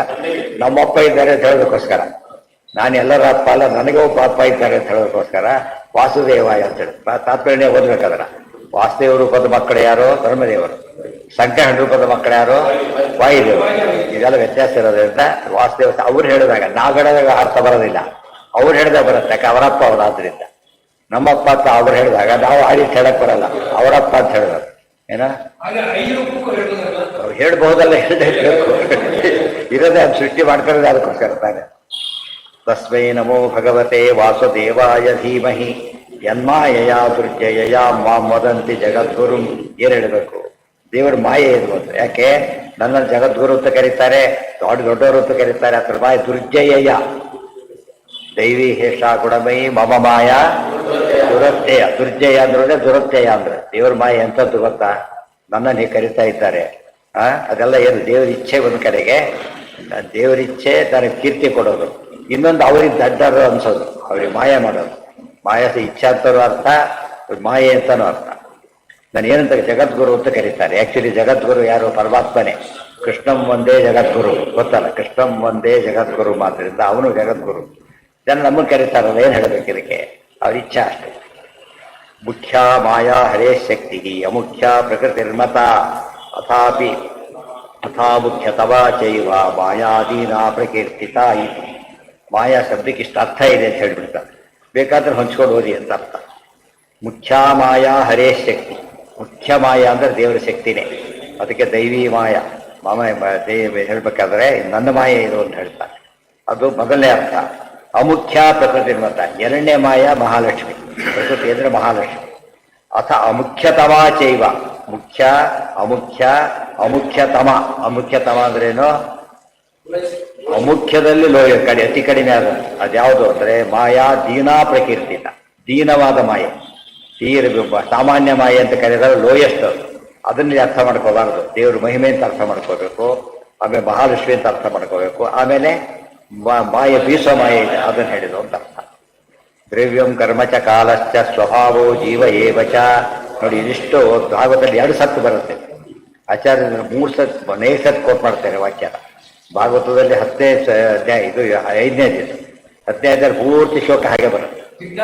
ನಮ್ಮಪ್ಪ ಇದ್ದಾರೆ ಅಂತ ಹೇಳೋದಕ್ಕೋಸ್ಕರ, ನಾನು ಎಲ್ಲರ ಅಪ್ಪ ಅಲ್ಲ, ನನಗೆ ಒಬ್ಬ ಅಪ್ಪ ಇದ್ದಾರೆ ಅಂತ ಹೇಳೋದಕ್ಕೋಸ್ಕರ ವಾಸುದೇವಾಯ ಅಂತ ಹೇಳಿ ತಾತ್ಪರ್ಯ ಓದ್ಬೇಕಾದ್ರೆ. ವಾಸುದೇವ ರೂಪದ ಮಕ್ಕಳು ಯಾರು? ಬ್ರಹ್ಮದೇವರು. ಸಂಕಟ ರೂಪದ ಮಕ್ಕಳು ಯಾರು? ವಾಯುದೇವರು. ಇದೆಲ್ಲ ವ್ಯತ್ಯಾಸ ಇರೋದ್ರಿಂದ ವಾಸುದೇವ ಅವ್ರು ಹೇಳಿದಾಗ ನಾವು ಹೇಳಿದಾಗ ಅರ್ಥ ಬರೋದಿಲ್ಲ, ಅವ್ರು ಹೇಳಿದಾಗ ಬರುತ್ತೆ. ಯಾಕೆ ಅವರಪ್ಪ ಅವರಾದ್ರಿಂದ. ನಮ್ಮಪ್ಪ ಅಂತ ಅವ್ರು ಹೇಳಿದಾಗ ನಾವು ಆಡಿ ಹೇಳಕ್ ಬರಲ್ಲ, ಅವರಪ್ಪ ಅಂತ ಹೇಳಿದ್ರು. ಏನ ಅವ್ರು ಹೇಳ್ಬಹುದಲ್ಲ, ಹೇಳಬೇಕು ಇರೋದೇ ಅದು ಸೃಷ್ಟಿ ಮಾಡ್ತಾರೆ, ಅದಕ್ಕೋಸ್ಕರ ತಾನೆ. ತಸ್ಮೈ ನಮೋ ಭಗವತೆ ವಾಸುದೇವಾಯ ಧೀಮಹಿ ಯನ್ಮಾಯಯ ದುರ್ಜಯ ಮಾಂ ವದಂತಿ ಜಗದ್ಗುರುಂ. ಏನು ಹೇಳಬೇಕು? ದೇವರ ಮಾಯೆ ಇರ್ಬೋದು. ಯಾಕೆ ನನ್ನನ್ನು ಜಗದ್ಗುರು ಅಂತ ಕರೀತಾರೆ, ದೊಡ್ಡವರು ಅಂತ ಕರೀತಾರೆ. ಅದ್ರ ಮಾಯ ದುರ್ಜಯ. ದೈವಿ ಹೇಷ ಗುಣಮಯಿ ಮಮ ಮಾಯ ದುರತ್ಯಯ. ದುರ್ಜಯ ಅಂದ್ರೆ ದುರತ್ಯಯ ಅಂದ್ರೆ ದೇವರ ಮಾಯೆ ಎಂಥದ್ದು ಗೊತ್ತಾ? ನನ್ನನ್ನು ಹೀಗೆ ಕರೀತಾ ಇದ್ದಾರೆ. ಅದೆಲ್ಲ ಏನು? ದೇವರ ಇಚ್ಛೆ ಒಂದು ಕಡೆಗೆ, ದೇವರ ಇಚ್ಛೆ ನನಗೆ ಕೀರ್ತಿ ಕೊಡೋದು, ಇನ್ನೊಂದು ಅವ್ರಿಗೆ ದಡ್ಡರು ಅನ್ಸೋದು, ಅವ್ರಿಗೆ ಮಾಯ ಮಾಡೋದು. ಮಾಯಸ ಇಚ್ಛೆ ಅಂತನೂ ಅರ್ಥ, ಮಾಯೆ ಅಂತನೂ ಅರ್ಥ. ನಾನು ಏನಂತ ಜಗದ್ಗುರು ಅಂತ ಕರೀತಾರೆ. ಆ್ಯಕ್ಚುಲಿ ಜಗದ್ಗುರು ಯಾರು? ಪರಮಾತ್ಮನೇ. ಕೃಷ್ಣಂ ಒಂದೇ ಜಗದ್ಗುರು ಗೊತ್ತಲ್ಲ, ಕೃಷ್ಣಂ ಒಂದೇ ಜಗದ್ಗುರು ಮಾತ್ರದಿಂದ ಅವನು ಜಗದ್ಗುರು. ಜನ ನಮ್ಮನ್ನು ಕರೀತಾರಲ್ಲ, ಏನು ಹೇಳಬೇಕು ಇದಕ್ಕೆ? ಅವ್ರ ಇಚ್ಛೆ ಅಷ್ಟೇ. ಮುಖ್ಯ ಮಾಯಾ ಹರೇ ಶಕ್ತಿ ಅಮುಖ್ಯ ಪ್ರಕೃತಿರ್ಮತ ಅಥಾಪಿ ಅಥಾ ಮುಖ್ಯ ತವಾ ಚೈವ ಮಾಯಾದೀನಾ ಪ್ರಕೀರ್ತಿತ ಇತಿ. ಮಾಯಾ ಶಬ್ದಕ್ಕೆ ಇಷ್ಟು ಅರ್ಥ ಇದೆ ಅಂತ ಹೇಳ್ಬಿಡ್ತಾರೆ. ಬೇಕಾದ್ರೆ ಹೊಂಚ್ಕೊಂಡು ಓದಿ ಅಂತ ಅರ್ಥ. ಮುಖ್ಯ ಮಾಯಾ ಹರೇ ಶಕ್ತಿ. ಮುಖ್ಯ ಮಾಯಾ ಅಂದ್ರೆ ದೇವರ ಶಕ್ತಿನೇ. ಅದಕ್ಕೆ ದೈವಿ ಮಾಯ ಹೇಳ್ಬೇಕಾದ್ರೆ ನನ್ನ ಮಾಯೆ ಇದು ಅಂತ ಹೇಳ್ತಾರೆ. ಅದು ಮೊದಲನೇ ಅರ್ಥ. ಅಮುಖ್ಯ ಪ್ರಕೃತಿ ಮತ. ಎರಡನೇ ಮಾಯ ಮಹಾಲಕ್ಷ್ಮಿ. ಪ್ರಕೃತಿ ಅಂದ್ರೆ ಮಹಾಲಕ್ಷ್ಮಿ. ಅಥ ಅಮುಖ್ಯತಮ ಚೈವ. ಮುಖ್ಯ ಅಮುಖ್ಯ ಅಮುಖ್ಯತಮ. ಅಮುಖ್ಯತಮ ಅಂದ್ರೇನು? ಅಮುಖ್ಯದಲ್ಲಿ ಲೋಯ ಕಡೆ ಅತಿ ಕಡಿಮೆ ಆದ. ಅದ್ಯಾವುದು ಅಂದ್ರೆ ಮಾಯಾ ದೀನಾ ಪ್ರಕೀರ್ತಿತ. ದೀನವಾದ ಮಾಯೆ. ಸಾಮಾನ್ಯ ಮಾಯೆ ಅಂತ ಕರೆದರೆ ಲೋಯೆಸ್ಟ್. ಅದನ್ನೇ ಅರ್ಥ ಮಾಡ್ಕೋಬಾರ್ದು. ದೇವ್ರ ಮಹಿಮೆ ಅಂತ ಅರ್ಥ ಮಾಡ್ಕೋಬೇಕು. ಆಮೇಲೆ ಮಹಾಲಕ್ಷ್ಮಿ ಅಂತ ಅರ್ಥ ಮಾಡ್ಕೋಬೇಕು. ಆಮೇಲೆ ಮಾಯೆ ಬೀಸೋ ಮಾಯೆ ಇದೆ, ಅದನ್ನು ಹೇಳಿದ್ರು ಅಂತ ಅರ್ಥ. ದ್ರವ್ಯಂ ಕರ್ಮಚ ಕಾಲಶ್ಚ ಸ್ವಭಾವೋ ಜೀವ ಏವಚ. ನೋಡಿ, ಇದಿಷ್ಟು ಭಾಗವತದಲ್ಲಿ 2 ಸತ್ತು ಬರುತ್ತೆ. ಆಚಾರ್ಯ 3 ಸತ್ 4 ಸತ್ ಕೋಟ್ ಮಾಡ್ತಾರೆ ವಾಕ್ಯನ. ಭಾಗವತದಲ್ಲಿ 10ನೇ ಅಧ್ಯಾಯ, ಇದು 5ನೇ ಅಧ್ಯಾಯ. 10ನೇ ಅಧ್ಯಾಯ ಪೂರ್ತಿ ಶ್ಲೋಕ ಹಾಗೆ ಬರುತ್ತೆ.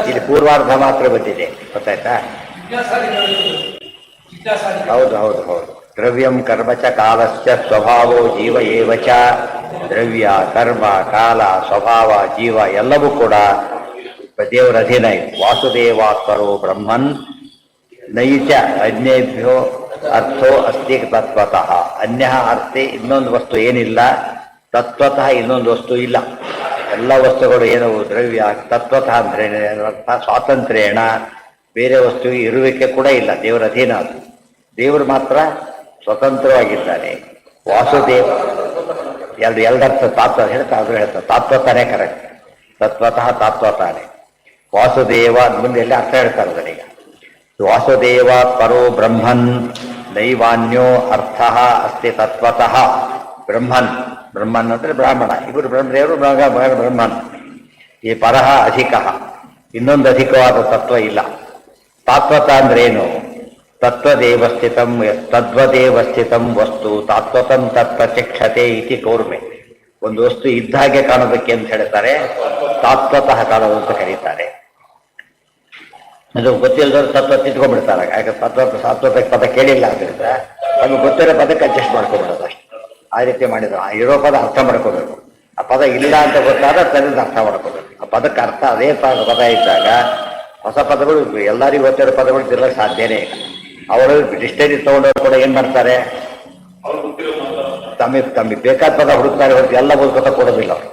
ಇಲ್ಲಿ ಪೂರ್ವಾರ್ಧ ಮಾತ್ರ ಬಂದಿದೆ, ಗೊತ್ತಾಯ್ತಾ? ಹೌದು ಹೌದು ಹೌದು. ದ್ರವ್ಯಂ ಕರ್ಮ ಚ ಕಾಲಶ್ಚ ಸ್ವಭಾವೋ ಜೀವ ಏವ ಚ. ದ್ರವ್ಯ, ಕರ್ಮ, ಕಾಲ, ಸ್ವಭಾವ, ಜೀವ ಎಲ್ಲವೂ ಕೂಡ ದೇವರ ಅಧೀನ ಇದೆ. ವಾಸುದೇವಾತ್ಮರೋ ಬ್ರಹ್ಮನ್ ನೈಚ ಅನ್ಯೇಭ್ಯೋ ಅರ್ಥೋ ಅಸ್ತಿ ತತ್ವತಃ. ಅನ್ಯ ಅರ್ಥೆ ಇನ್ನೊಂದು ವಸ್ತು ಏನಿಲ್ಲ, ತತ್ವತಃ ಇನ್ನೊಂದು ವಸ್ತು ಇಲ್ಲ. ಎಲ್ಲ ವಸ್ತುಗಳು ಏನು ದ್ರವ್ಯ, ತತ್ವತಃ ಅಂದ್ರೆ ಅರ್ಥ ಸ್ವಾತಂತ್ರ್ಯೇಣ ಬೇರೆ ವಸ್ತುವಿಗೆ ಇರುವಿಕೆ ಕೂಡ ಇಲ್ಲ. ದೇವರ ಅಧೀನ ಅದು. ದೇವರು ಮಾತ್ರ ಸ್ವತಂತ್ರವಾಗಿದ್ದಾನೆ. ವಾಸುದೇವ ಎರಡರ್ಥ ತಾತ್ವ ಹೇಳ್ತಾ ಆದ್ರೂ ಹೇಳ್ತಾರೆ ತಾತ್ವತಾನೇ ಕರೆಕ್ಟ್. ತತ್ವತಃ ತಾತ್ವತಾನೇ. ವಾಸುದೇವ ಮುಂದೆ ಎಲ್ಲ ಅರ್ಥ ಹೇಳ್ತಾರೆ ಅದರೀಗ. ವಾಸುದೇವ ಪರೋ ಬ್ರಹ್ಮನ್ ದೈವಾನ್ಯೋ ಅರ್ಥ ಅಸ್ತಿ ತತ್ವತಃ. ಬ್ರಹ್ಮನ್, ಬ್ರಹ್ಮನ್ ಅಂದ್ರೆ ಬ್ರಾಹ್ಮಣ, ಇವರು ಬ್ರಹ್ಮದೇವರು ಬ್ರಹ್ಮನ್. ಈ ಪರಹ ಅಧಿಕ, ಇನ್ನೊಂದು ಅಧಿಕವಾದ ತತ್ವ ಇಲ್ಲ. ತಾತ್ವತ ಅಂದ್ರೇನು? ತತ್ವದೇವಸ್ಥಿತಂ ತದ್ವದೇವಸ್ಥಿತಂ ವಸ್ತು ತಾತ್ವತಂ ತತ್ಪ್ರತ್ಯಕ್ಷತೆ ಇತಿ ಕೌರ್ಮೆ. ಒಂದು ವಸ್ತು ಇದ್ದ ಹಾಗೆ ಕಾಣೋದಕ್ಕೆ ಅಂತ ಹೇಳ್ತಾರೆ, ತಾತ್ವತಃ ಕಾಣೋದು ಅಂತ ಕರೀತಾರೆ. ಅದು ಗೊತ್ತಿಲ್ಲದವ್ರು ತತ್ವ ತಿದ್ಕೊಂಡ್ಬಿಡ್ತಾರೆ. ಯಾಕೆ ತಾತ್ವತ ಪದ ಕೇಳಿಲ್ಲ ಆದ್ದರಿಂದ ನಮ್ಗೆ ಗೊತ್ತಿರೋ ಪದಕ್ಕೆ ಅಡ್ಜಸ್ಟ್ ಮಾಡ್ಕೊಂಡ್ಬಿಡೋದು ಅಷ್ಟೇ. ಆ ರೀತಿ ಮಾಡಿದ್ರು. ಆ ಇರೋ ಪದ ಅರ್ಥ ಮಾಡ್ಕೋಬೇಕು. ಆ ಪದ ಇಲ್ಲ ಅಂತ ಗೊತ್ತಾದ್ರೆ ತಲೆಯಿಂದ ಅರ್ಥ ಮಾಡ್ಕೋಬೇಕು. ಆ ಪದಕ್ಕೆ ಅರ್ಥ ಅದೇ ಪದ ಇದ್ದಾಗ ಹೊಸ ಪದಗಳು ಎಲ್ಲರಿಗೂ ಗೊತ್ತಿರೋ ಪದಗಳು ತಿರ್ಲಕ್ಕೆ ಸಾಧ್ಯನೇ ಇಲ್ಲ. ಅವರು ಡಿಕ್ಷನರಿ ತಗೊಂಡವ್ರು ಕೂಡ ಏನ್ ಮಾಡ್ತಾರೆ, ತಮಗೆ ಬೇಕಾದ ಪದ ಹುಡುಕ್ತಾರೆ ಹೊರತು ಎಲ್ಲ ಓದ್ಕೊತ ಕೊಡೋದಿಲ್ಲ ಅವರು,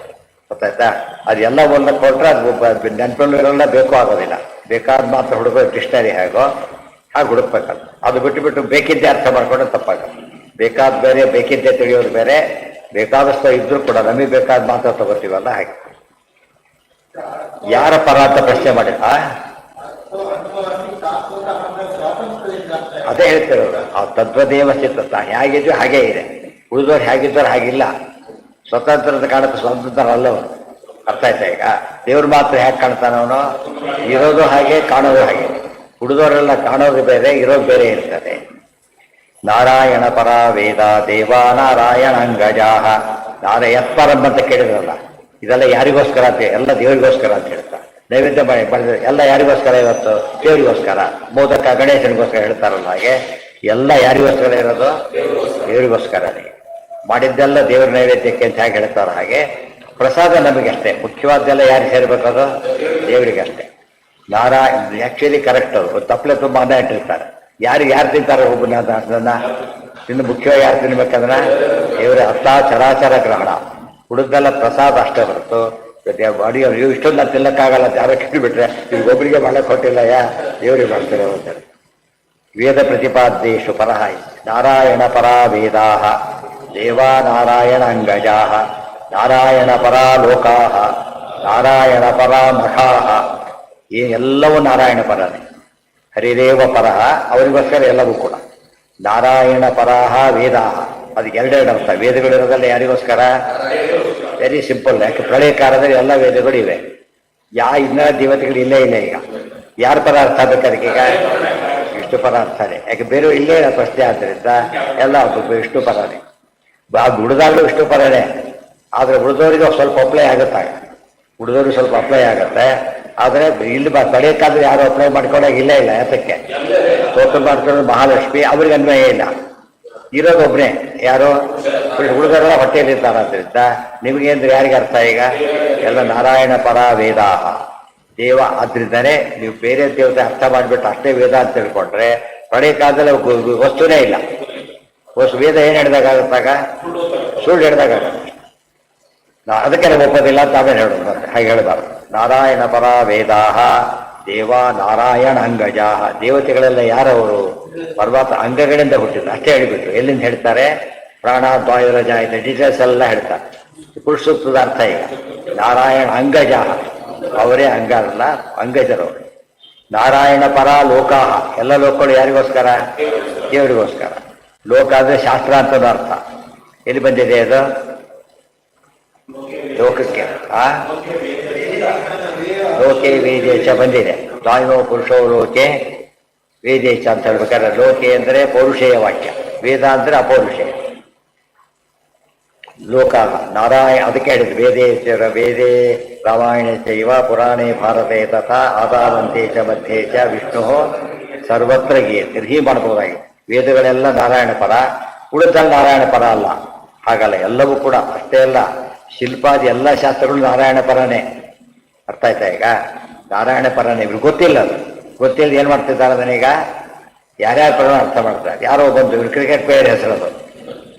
ಗೊತ್ತಾಯ್ತಾ? ಅದೆಲ್ಲ ಓದಕ್ಕೆ ಕೊಟ್ರೆ ಅದು ನೆನಪಿರಲ್ಲ, ಬೇಕೂ ಆಗೋದಿಲ್ಲ. ಬೇಕಾದ ಮಾತ್ರ ಹುಡುಕೋದು ಡಿಕ್ಷನರಿ ಹೇಗೋ ಹಾಗೆ ಹುಡುಕ್ಬೇಕಲ್ಲ. ಅದು ಬಿಟ್ಟು ಬೇಕಿದ್ದೇ ಅರ್ಥ ಮಾಡ್ಕೊಂಡ್ರೆ ತಪ್ಪಾಗಲ್ಲ. ಬೇಕಾದ ಬೇರೆ, ಬೇಕಿದ್ದೇ ತಿಳಿಯೋದು ಬೇರೆ. ಬೇಕಾದಷ್ಟು ಇದ್ರೂ ಕೂಡ ನಮಗೆ ಬೇಕಾದ ಮಾತ್ರ ತಗೋತೀವಲ್ಲ ಹಾಗೆ. ಯಾರ ಪರ ಅಂತ ಪ್ರಶ್ನೆ ಮಾಡಿದ ಅದೇ ಹೇಳ್ತಿರೋದು. ಆ ತದ್ವದೇವ ಸ್ಥಿತ ಹೇಗಿದ್ವಿ ಹಾಗೇ ಇದೆ. ಉಳಿದವ್ರು ಹೇಗಿದ್ದವ್ರು ಹಾಗಿಲ್ಲ. ಸ್ವತಂತ್ರದ ಕಾಣುತ್ತೆ, ಸ್ವತಂತ್ರ ಅಲ್ಲವನು. ಅರ್ಥ ಆಯ್ತಾ? ಈಗ ದೇವ್ರು ಮಾತ್ರ ಹೇಗೆ ಕಾಣ್ತಾನೆ ಅವನು? ಇರೋದು ಹಾಗೆ, ಕಾಣೋದು ಹಾಗೆ. ಉಳಿದವರೆಲ್ಲ ಕಾಣೋದು ಬೇರೆ, ಇರೋದು ಬೇರೆ ಇರ್ತದೆ. ನಾರಾಯಣ ಪರ ವೇದ ದೇವ ನಾರಾಯಣಂಗಜಾಹ. ಯತ್ಪರಂ ಅಂತ ಕೇಳಿದ್ರಲ್ಲ, ಇದೆಲ್ಲ ಯಾರಿಗೋಸ್ಕರ ಅಂತ? ಎಲ್ಲ ದೇವರಿಗೋಸ್ಕರ ಅಂತ ಹೇಳ್ತಾರೆ. ನೈವೇದ್ಯ ಮಾಡಿದ್ರೆ ಎಲ್ಲ ಯಾರಿಗೋಸ್ಕರ? ಇವತ್ತು ದೇವರಿಗೋಸ್ಕರ. ಮೋದಕ ಗಣೇಶನಿಗೋಸ್ಕರ ಹೇಳ್ತಾರಲ್ಲ ಹಾಗೆ ಎಲ್ಲ ಯಾರಿಗೋಸ್ಕರ ಇರೋದು? ದೇವರಿಗೋಸ್ಕರನೇ. ಮಾಡಿದ್ದೆಲ್ಲ ದೇವ್ರ ನೈವೇದ್ಯಕ್ಕೆ ಅಂತ ಹೇಗೆ ಹೇಳ್ತಾರ ಹಾಗೆ ಪ್ರಸಾದ ನಮಗಷ್ಟೇ. ಮುಖ್ಯವಾದ್ದೆಲ್ಲ ಯಾರಿಗೆ ಸೇರ್ಬೇಕದು? ದೇವರಿಗಷ್ಟೇ. Actually correct. ಅವರು ತಪ್ಪಲೆ ತುಂಬ ಅನ್ನ ಇಟ್ಟಿರ್ತಾರೆ. ಯಾರು ತಿಂತಾರೆ ಒಬ್ಬನ ಅದನ್ನ? ಇನ್ನು ಮುಖ್ಯವಾಗಿ ಯಾರು ತಿನ್ಬೇಕಂದ್ರೆ ದೇವರ ಅರ್ಥ ಚರಾಚರ ಗ್ರಹಣ. ಹುಡುಗದೆಲ್ಲ ಪ್ರಸಾದ ಅಷ್ಟೇ ಹೊರತು ಅಡಿಗೆ ನೀವು ಇಷ್ಟೊಂದು ತಿನ್ನಕ್ಕಾಗಲ್ಲ ಅಂತ ಯಾರೋ ಕೇಳಿಬಿಟ್ರೆ ಈಗ ಒಬ್ಬರಿಗೆ ಮಾಡಕ್ಕೆ ಕೊಟ್ಟಿಲ್ಲ, ದೇವರಿಗೆ ಮಾಡ್ತಾರೆ ಅಂತಾರೆ. ವೇದ ಪ್ರತಿಪಾದ್ಯೇಶು ಪರಹ ನಾರಾಯಣ ಪರ ವೇದಾ ದೇವಾ ನಾರಾಯಣ ಅಂಗಜಾ ನಾರಾಯಣ ಪರ ಲೋಕಾ ನಾರಾಯಣ ಪರ ಮಠಾ. ಈ ಎಲ್ಲವೂ ನಾರಾಯಣ ಪರನೇ. ಹರಿದೇವ ಪರಹ, ಅವರಿಗೋಸ್ಕರ ಎಲ್ಲವೂ ಕೂಡ. ನಾರಾಯಣ ಪರಾಹ ವೇದಾ, ಅದಕ್ಕೆ ಎರಡೆರಡು ಅರ್ಥ. ವೇದಗಳಿರೋದಲ್ಲ ಯಾರಿಗೋಸ್ಕರ? Very simple. ಯಾಕೆ ಪ್ರಳಯ ಕಾಲದಲ್ಲಿ ಎಲ್ಲ ವೇದಗಳು ಇವೆ. ಇನ್ನ ದೇವತೆಗಳು ಇಲ್ಲೇ ಇಲ್ಲ. ಈಗ ಯಾರ ಪರ ಅರ್ಥ ಆಗ್ಬೇಕು ಅದಕ್ಕೆ? ಈಗ ವಿಷ್ಣು ಪರ ಅರ್ಥನೇ. ಯಾಕೆ ಬೇರೆ ಇಲ್ಲೇ ಪ್ರಶ್ನೆ ಆದ್ದರಿಂದ ಎಲ್ಲ ವಿಷ್ಣು ಪರನೇ. ಉಳಿದಾಗಲೂ ವಿಷ್ಣು ಪರನೇ. ಆದ್ರೆ ಉಳಿದವರಿಗೆ ಸ್ವಲ್ಪ ಅಪ್ಲೈ ಆಗುತ್ತಾಗ, ಉಳಿದವ್ರಿಗೆ ಸ್ವಲ್ಪ ಅಪ್ಲೈ ಆಗುತ್ತೆ. ಆದ್ರೆ ಇಲ್ಲಿ ತಡೆಯಕ್ಕಾದ್ರೆ ಯಾರು ಅಪ್ಲೈ ಮಾಡ್ಕೊಂಡಾಗ ಇಲ್ಲ. ಯಾತಕ್ಕೆ? ಸ್ತೋತ್ರ ಮಾಡ್ಕೊಂಡು ಮಹಾಲಕ್ಷ್ಮಿ, ಅವ್ರಿಗೆ ಅನ್ವಯ ಇಲ್ಲ. ಇರೋದೊಬ್ನೇ. ಯಾರು? ಹುಡುಗರೆಲ್ಲ ಹೊಟ್ಟೆಯಲ್ಲಿರ್ತಾರೆ. ಆದ್ದರಿಂದ ನಿಮಗೆ ಅಂದ್ರೆ ಯಾರಿಗೆ ಅರ್ಥ? ಈಗ ಎಲ್ಲ ನಾರಾಯಣ ಪರ ವೇದಾ ದೇವ. ಆದ್ರಿಂದಾನೇ ನೀವು ಬೇರೆ ದೇವತೆ ಅರ್ಥ ಮಾಡಿಬಿಟ್ಟು ಅಷ್ಟೇ ವೇದ ಅಂತ ತಿಳ್ಕೊಂಡ್ರೆ ಪಡೆಯ ಕಾಲದಲ್ಲಿ ವಸ್ತುನೇ ಇಲ್ಲ. ವೇದ ಏನ್ ಹೇಳಿದಾಗತ್ತಾಗ? ಸುಳ್ಳು ಹೇಳಿದಾಗತ್ತೆ. ಅದಕ್ಕೆ ಒಪ್ಪೋದಿಲ್ಲ ಅಂತ ಆಮೇಲೆ ಹೇಳೋದು. ಹಾಗೆ ಹೇಳಬಾರ್ದು. ನಾರಾಯಣ ಪರ ವೇದಾ ದೇವ ನಾರಾಯಣ ಅಂಗಜಾ. ದೇವತೆಗಳೆಲ್ಲ ಯಾರವರು? ಪರ್ವತ ಅಂಗಗಳಿಂದ ಹುಟ್ಟಿದ್ರು ಅಷ್ಟೇ ಹೇಳಿಬಿಟ್ರು. ಎಲ್ಲಿಂದ ಹೇಳ್ತಾರೆ? ಪ್ರಾಣ ದ್ವಾಯುರಜ ಇದೆ, ಡೀಟೇಲ್ಸ್ ಎಲ್ಲ ಹೇಳ್ತಾರೆ. ಪುರುಷತ್ವದ ಅರ್ಥ ಈಗ ನಾರಾಯಣ ಅಂಗಜಾ, ಅವರೇ ಅಂಗ ಅಲ್ಲ, ಅಂಗಜರವರು. ನಾರಾಯಣ ಪರ ಲೋಕಾಹ, ಎಲ್ಲ ಲೋಕಗಳು ಯಾರಿಗೋಸ್ಕರ? ದೇವರಿಗೋಸ್ಕರ. ಲೋಕ ಅಂದ್ರೆ ಶಾಸ್ತ್ರ ಅಂತನೂ ಅರ್ಥ. ಎಲ್ಲಿ ಬಂದಿದೆ ಅದು? ಲೋಕಕ್ಕೆ. ಲೋಕೆ ವೇದೇಶ ಬಂದಿದೆ. ದ್ವಾಯೋ ಪುರುಷೋ ಲೋಕೆ ವೇದೇಶ ಅಂತ ಹೇಳ್ಬೇಕಾದ್ರೆ ಲೋಕೆ ಅಂದ್ರೆ ಪೌರುಷೇಯ ವಾಕ್ಯ, ವೇದ ಅಂದ್ರೆ ಅಪೌರುಷೇಯ. ಲೋಕ ನಾರಾಯಣ ಅದಕ್ಕೆ ಹೇಳಿದ್ರು ವೇದೇ ರಾಮಾಯಣ ಚೈವ ಪುರಾಣೇ ಭಾರತೆ ತಥಾ ಆದಾವಂತೆ ಚ ಮಧ್ಯೆ ಚ ವಿಷ್ಣು ಸರ್ವತ್ರ ಗೀತೆ ಮಾಡ್ಬೋದಾಗಿ ವೇದಗಳೆಲ್ಲ ನಾರಾಯಣ ಪರ ಉಳಿದಲ್ಲಿ ನಾರಾಯಣ ಪರ ಅಲ್ಲ ಹಾಗಲ್ಲ ಎಲ್ಲವೂ ಕೂಡ ಅಷ್ಟೇ ಅಲ್ಲ ಶಿಲ್ಪಾದಿ ಎಲ್ಲ ಶಾಸ್ತ್ರಗಳು ನಾರಾಯಣ ಪರನೇ ಅರ್ಥ ಆಯ್ತಾ ಈಗ ನಾರಾಯಣ ಪರನೇ ಇವ್ರಿಗೆ ಗೊತ್ತಿಲ್ಲ ಅದು ಗೊತ್ತಿಲ್ಲ ಏನು ಮಾಡ್ತಿದ್ದಾರೆ ಅದನ್ನೀಗ ಯಾರ್ಯಾರ ಪರ ಅರ್ಥ ಮಾಡ್ತಾರೆ ಯಾರೋ ಬಂದು ಇವ್ರು ಕ್ರಿಕೆಟ್ ಪ್ಲೇಯರ್ ಹೆಸರದು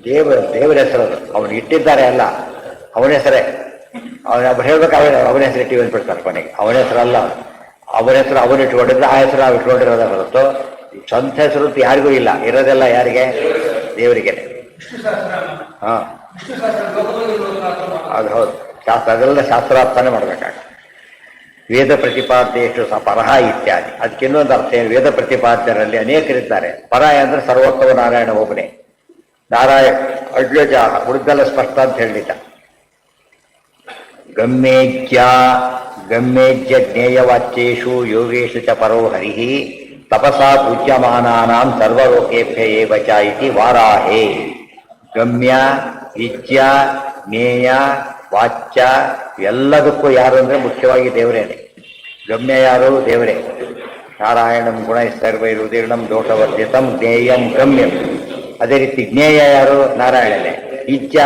ದೇವರ ಹೆಸರದು ಅವನು ಇಟ್ಟಿದ್ದಾರೆ ಅಲ್ಲ ಅವನ ಹೆಸರೇ ಅವನ ಹೇಳ್ಬೇಕು ಅವನ ಹೆಸರು ಇಟ್ಟು ಬಂದ್ಬಿಡ್ತಾರೆ ಕೊನೆಗೆ ಅವನ ಹೆಸರಲ್ಲ ಅವನ ಹೆಸರು ಅವನು ಇಟ್ಕೊಂಡಿದ್ರೆ ಆ ಹೆಸರು ನಾವು ಇಟ್ಕೊಂಡಿರೋದೇ ಹೊರತು ಸ್ವಂತ ಹೆಸರು ಯಾರಿಗೂ ಇಲ್ಲ ಇರೋದೆಲ್ಲ ಯಾರಿಗೆ ದೇವರಿಗೇನೆ ಹಾ ಅದು ಹೌದು ಶಾಸ್ತ್ರ ಅದೆಲ್ಲ ಶಾಸ್ತ್ರಾರ್ಥನೇ ಮಾಡ್ಬೇಕಾಗ ವೇದ ಪ್ರತಿಪಾದ್ಯೇಶು ಪರಹ ಇತ್ಯಾದಿ ಅದಕ್ಕೆ ಇನ್ನೊಂದು ಅರ್ಥ ಏನು ವೇದ ಪ್ರತಿಪಾದ್ಯರಲ್ಲಿ ಅನೇಕರಿದ್ದಾರೆ ಪರ ಅಂದ್ರೆ ಸರ್ವೋತ್ತಮ ನಾರಾಯಣ ಒಬ್ಬನೇ ನಾರಾಯಣ ಅಡ್ಲಜ ಉಳಿದೆಲ್ಲ ಸ್ಪಷ್ಟ ಅಂತ ಹೇಳಿದ್ದ ಗಮ್ಯೇಜ್ಯ ಜ್ಞೇಯವಾಚ್ಯೇಷು ಯೋಗೇಶು ಚ ಪರೋ ಹರಿಃ ತಪಸಾ ಪೂಜ್ಯಮಾನಾನಾಂ ಸರ್ವಲೋಕೇಭ್ಯ ಏವ ಚ ಇತಿ ವಾರಾಹೇ ಗಮ್ಯ ವಿಜ್ಯ ಜ್ಞೇಯ ವಾಚ್ಯ ಎಲ್ಲದಕ್ಕೂ ಯಾರು ಅಂದ್ರೆ ಮುಖ್ಯವಾಗಿ ದೇವರೇನೆ ಗಮ್ಯ ಯಾರು ದೇವರೇ ನಾರಾಯಣಂ ಗುಣ ಸರ್ವೈರುದೀರ್ಣಂ ದೋಷವರ್ಜಿತಂ ಜ್ಞೇಯಂ ಗಮ್ಯಂ ಅದೇ ರೀತಿ ಜ್ಞೇಯ ಯಾರು ನಾರಾಯಣನೇ ಇಚ್ಛ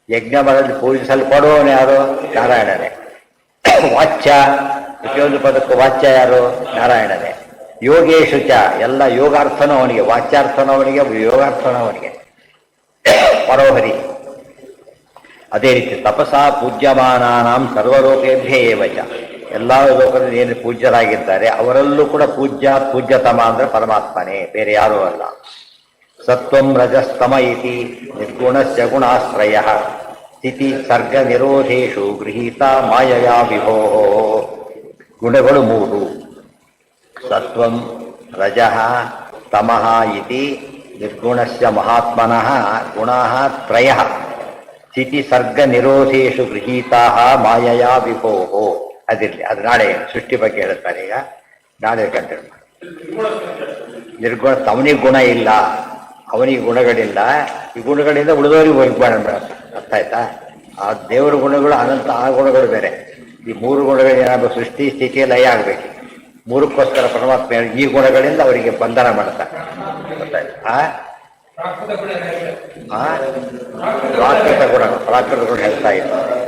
ಯಜ್ಞ ಮಾಡಲು ಪೂಜಿಸಲ್ಪಡುವವನು ಯಾರು ನಾರಾಯಣನೇ ವಾಚ್ಯ ಪ್ರತಿಯೊಂದು ಪದಕ್ಕೂ ವಾಚ್ಯ ಯಾರು ನಾರಾಯಣನೇ ಯೋಗೇಶು ಚ ಎಲ್ಲ ಯೋಗಾರ್ಥನೂ ಅವನಿಗೆ ವಾಚ್ಯಾರ್ಥನೂ ಅವನಿಗೆ ಯೋಗಾರ್ಥನೂ ಅವನಿಗೆ ಪರೋಹರಿ ಅದೇ ರೀತಿ ತಪಸಾ ಪೂಜ್ಯಮಾನಾನಾಂ ಸರ್ವಲೋಕೇಭ್ಯ ಏವ ಚ ಎಲ್ಲ ಲೋಕದಲ್ಲಿ ಏನು ಪೂಜ್ಯರಾಗಿದ್ದಾರೆ ಅವರಲ್ಲೂ ಕೂಡ ಪೂಜ್ಯತಮ ಅಂದ್ರೆ ಪರಮಾತ್ಮನೇ ಬೇರೆ ಯಾರೂ ಅಲ್ಲ ಸತ್ವಂ ರಜಸ್ತಮ ಇತಿ ನಿರ್ಗುಣಸ್ಯ ಗುಣಾಶ್ರಯ ಸ್ಥಿತಿ ಸರ್ಗ ನಿರೋಧೇಶು ಗೃಹೀತ ಮಾಯಯಾ ವಿಭೋ ಗುಣಗಳು ಮೂರು ಸತ್ವಂ ರಜಃ ತಮಃ ಇತಿ ನಿರ್ಗುಣಸ್ಯ ಮಹಾತ್ಮನಃ ಗುಣಃ ತ್ರಯಃ ಸ್ಥಿತಿ ಸರ್ಗ ನಿರೋಧೇಶು ಗೃಹೀತಾ ಮಾಯಯಾ ವಿಭೋ ಅದಿರಲಿ ಅದು ನಾಳೆ ಸೃಷ್ಟಿ ಬಗ್ಗೆ ಹೇಳ್ತಾರೆ ಈಗ ನಾಳೆ ಕಂಟಿನ್ಯೂ ನಿರ್ಗುಣ ಅವನಿಗೆ ಗುಣ ಇಲ್ಲ ಅವನಿಗೆ ಗುಣಗಳಿಲ್ಲ ಈ ಗುಣಗಳಿಂದ ಉಳಿದವರಿಗೆ ಹೋಗ್ಬೇಡ ಅರ್ಥ ಆಯ್ತಾ ಆ ದೇವರ ಗುಣಗಳು ಅನಂತ ಆ ಗುಣಗಳು ಬೇರೆ ಈ ಮೂರು ಗುಣಗಳು ಏನಾದ್ರು ಸೃಷ್ಟಿ ಸ್ಥಿತಿ ಲಯ ಆಗಬೇಕು ಮೂರಕ್ಕೋಸ್ಕರ ಪರಮಾತ್ಮ ಈ ಗುಣಗಳಿಂದ ಅವರಿಗೆ ಬಂಧನ ಮಾಡ್ತಾರೆ ಪ್ರಾಕೃತ ಗುಣ ಹೇಳ್ತಾ ಇದ್ದಾರೆ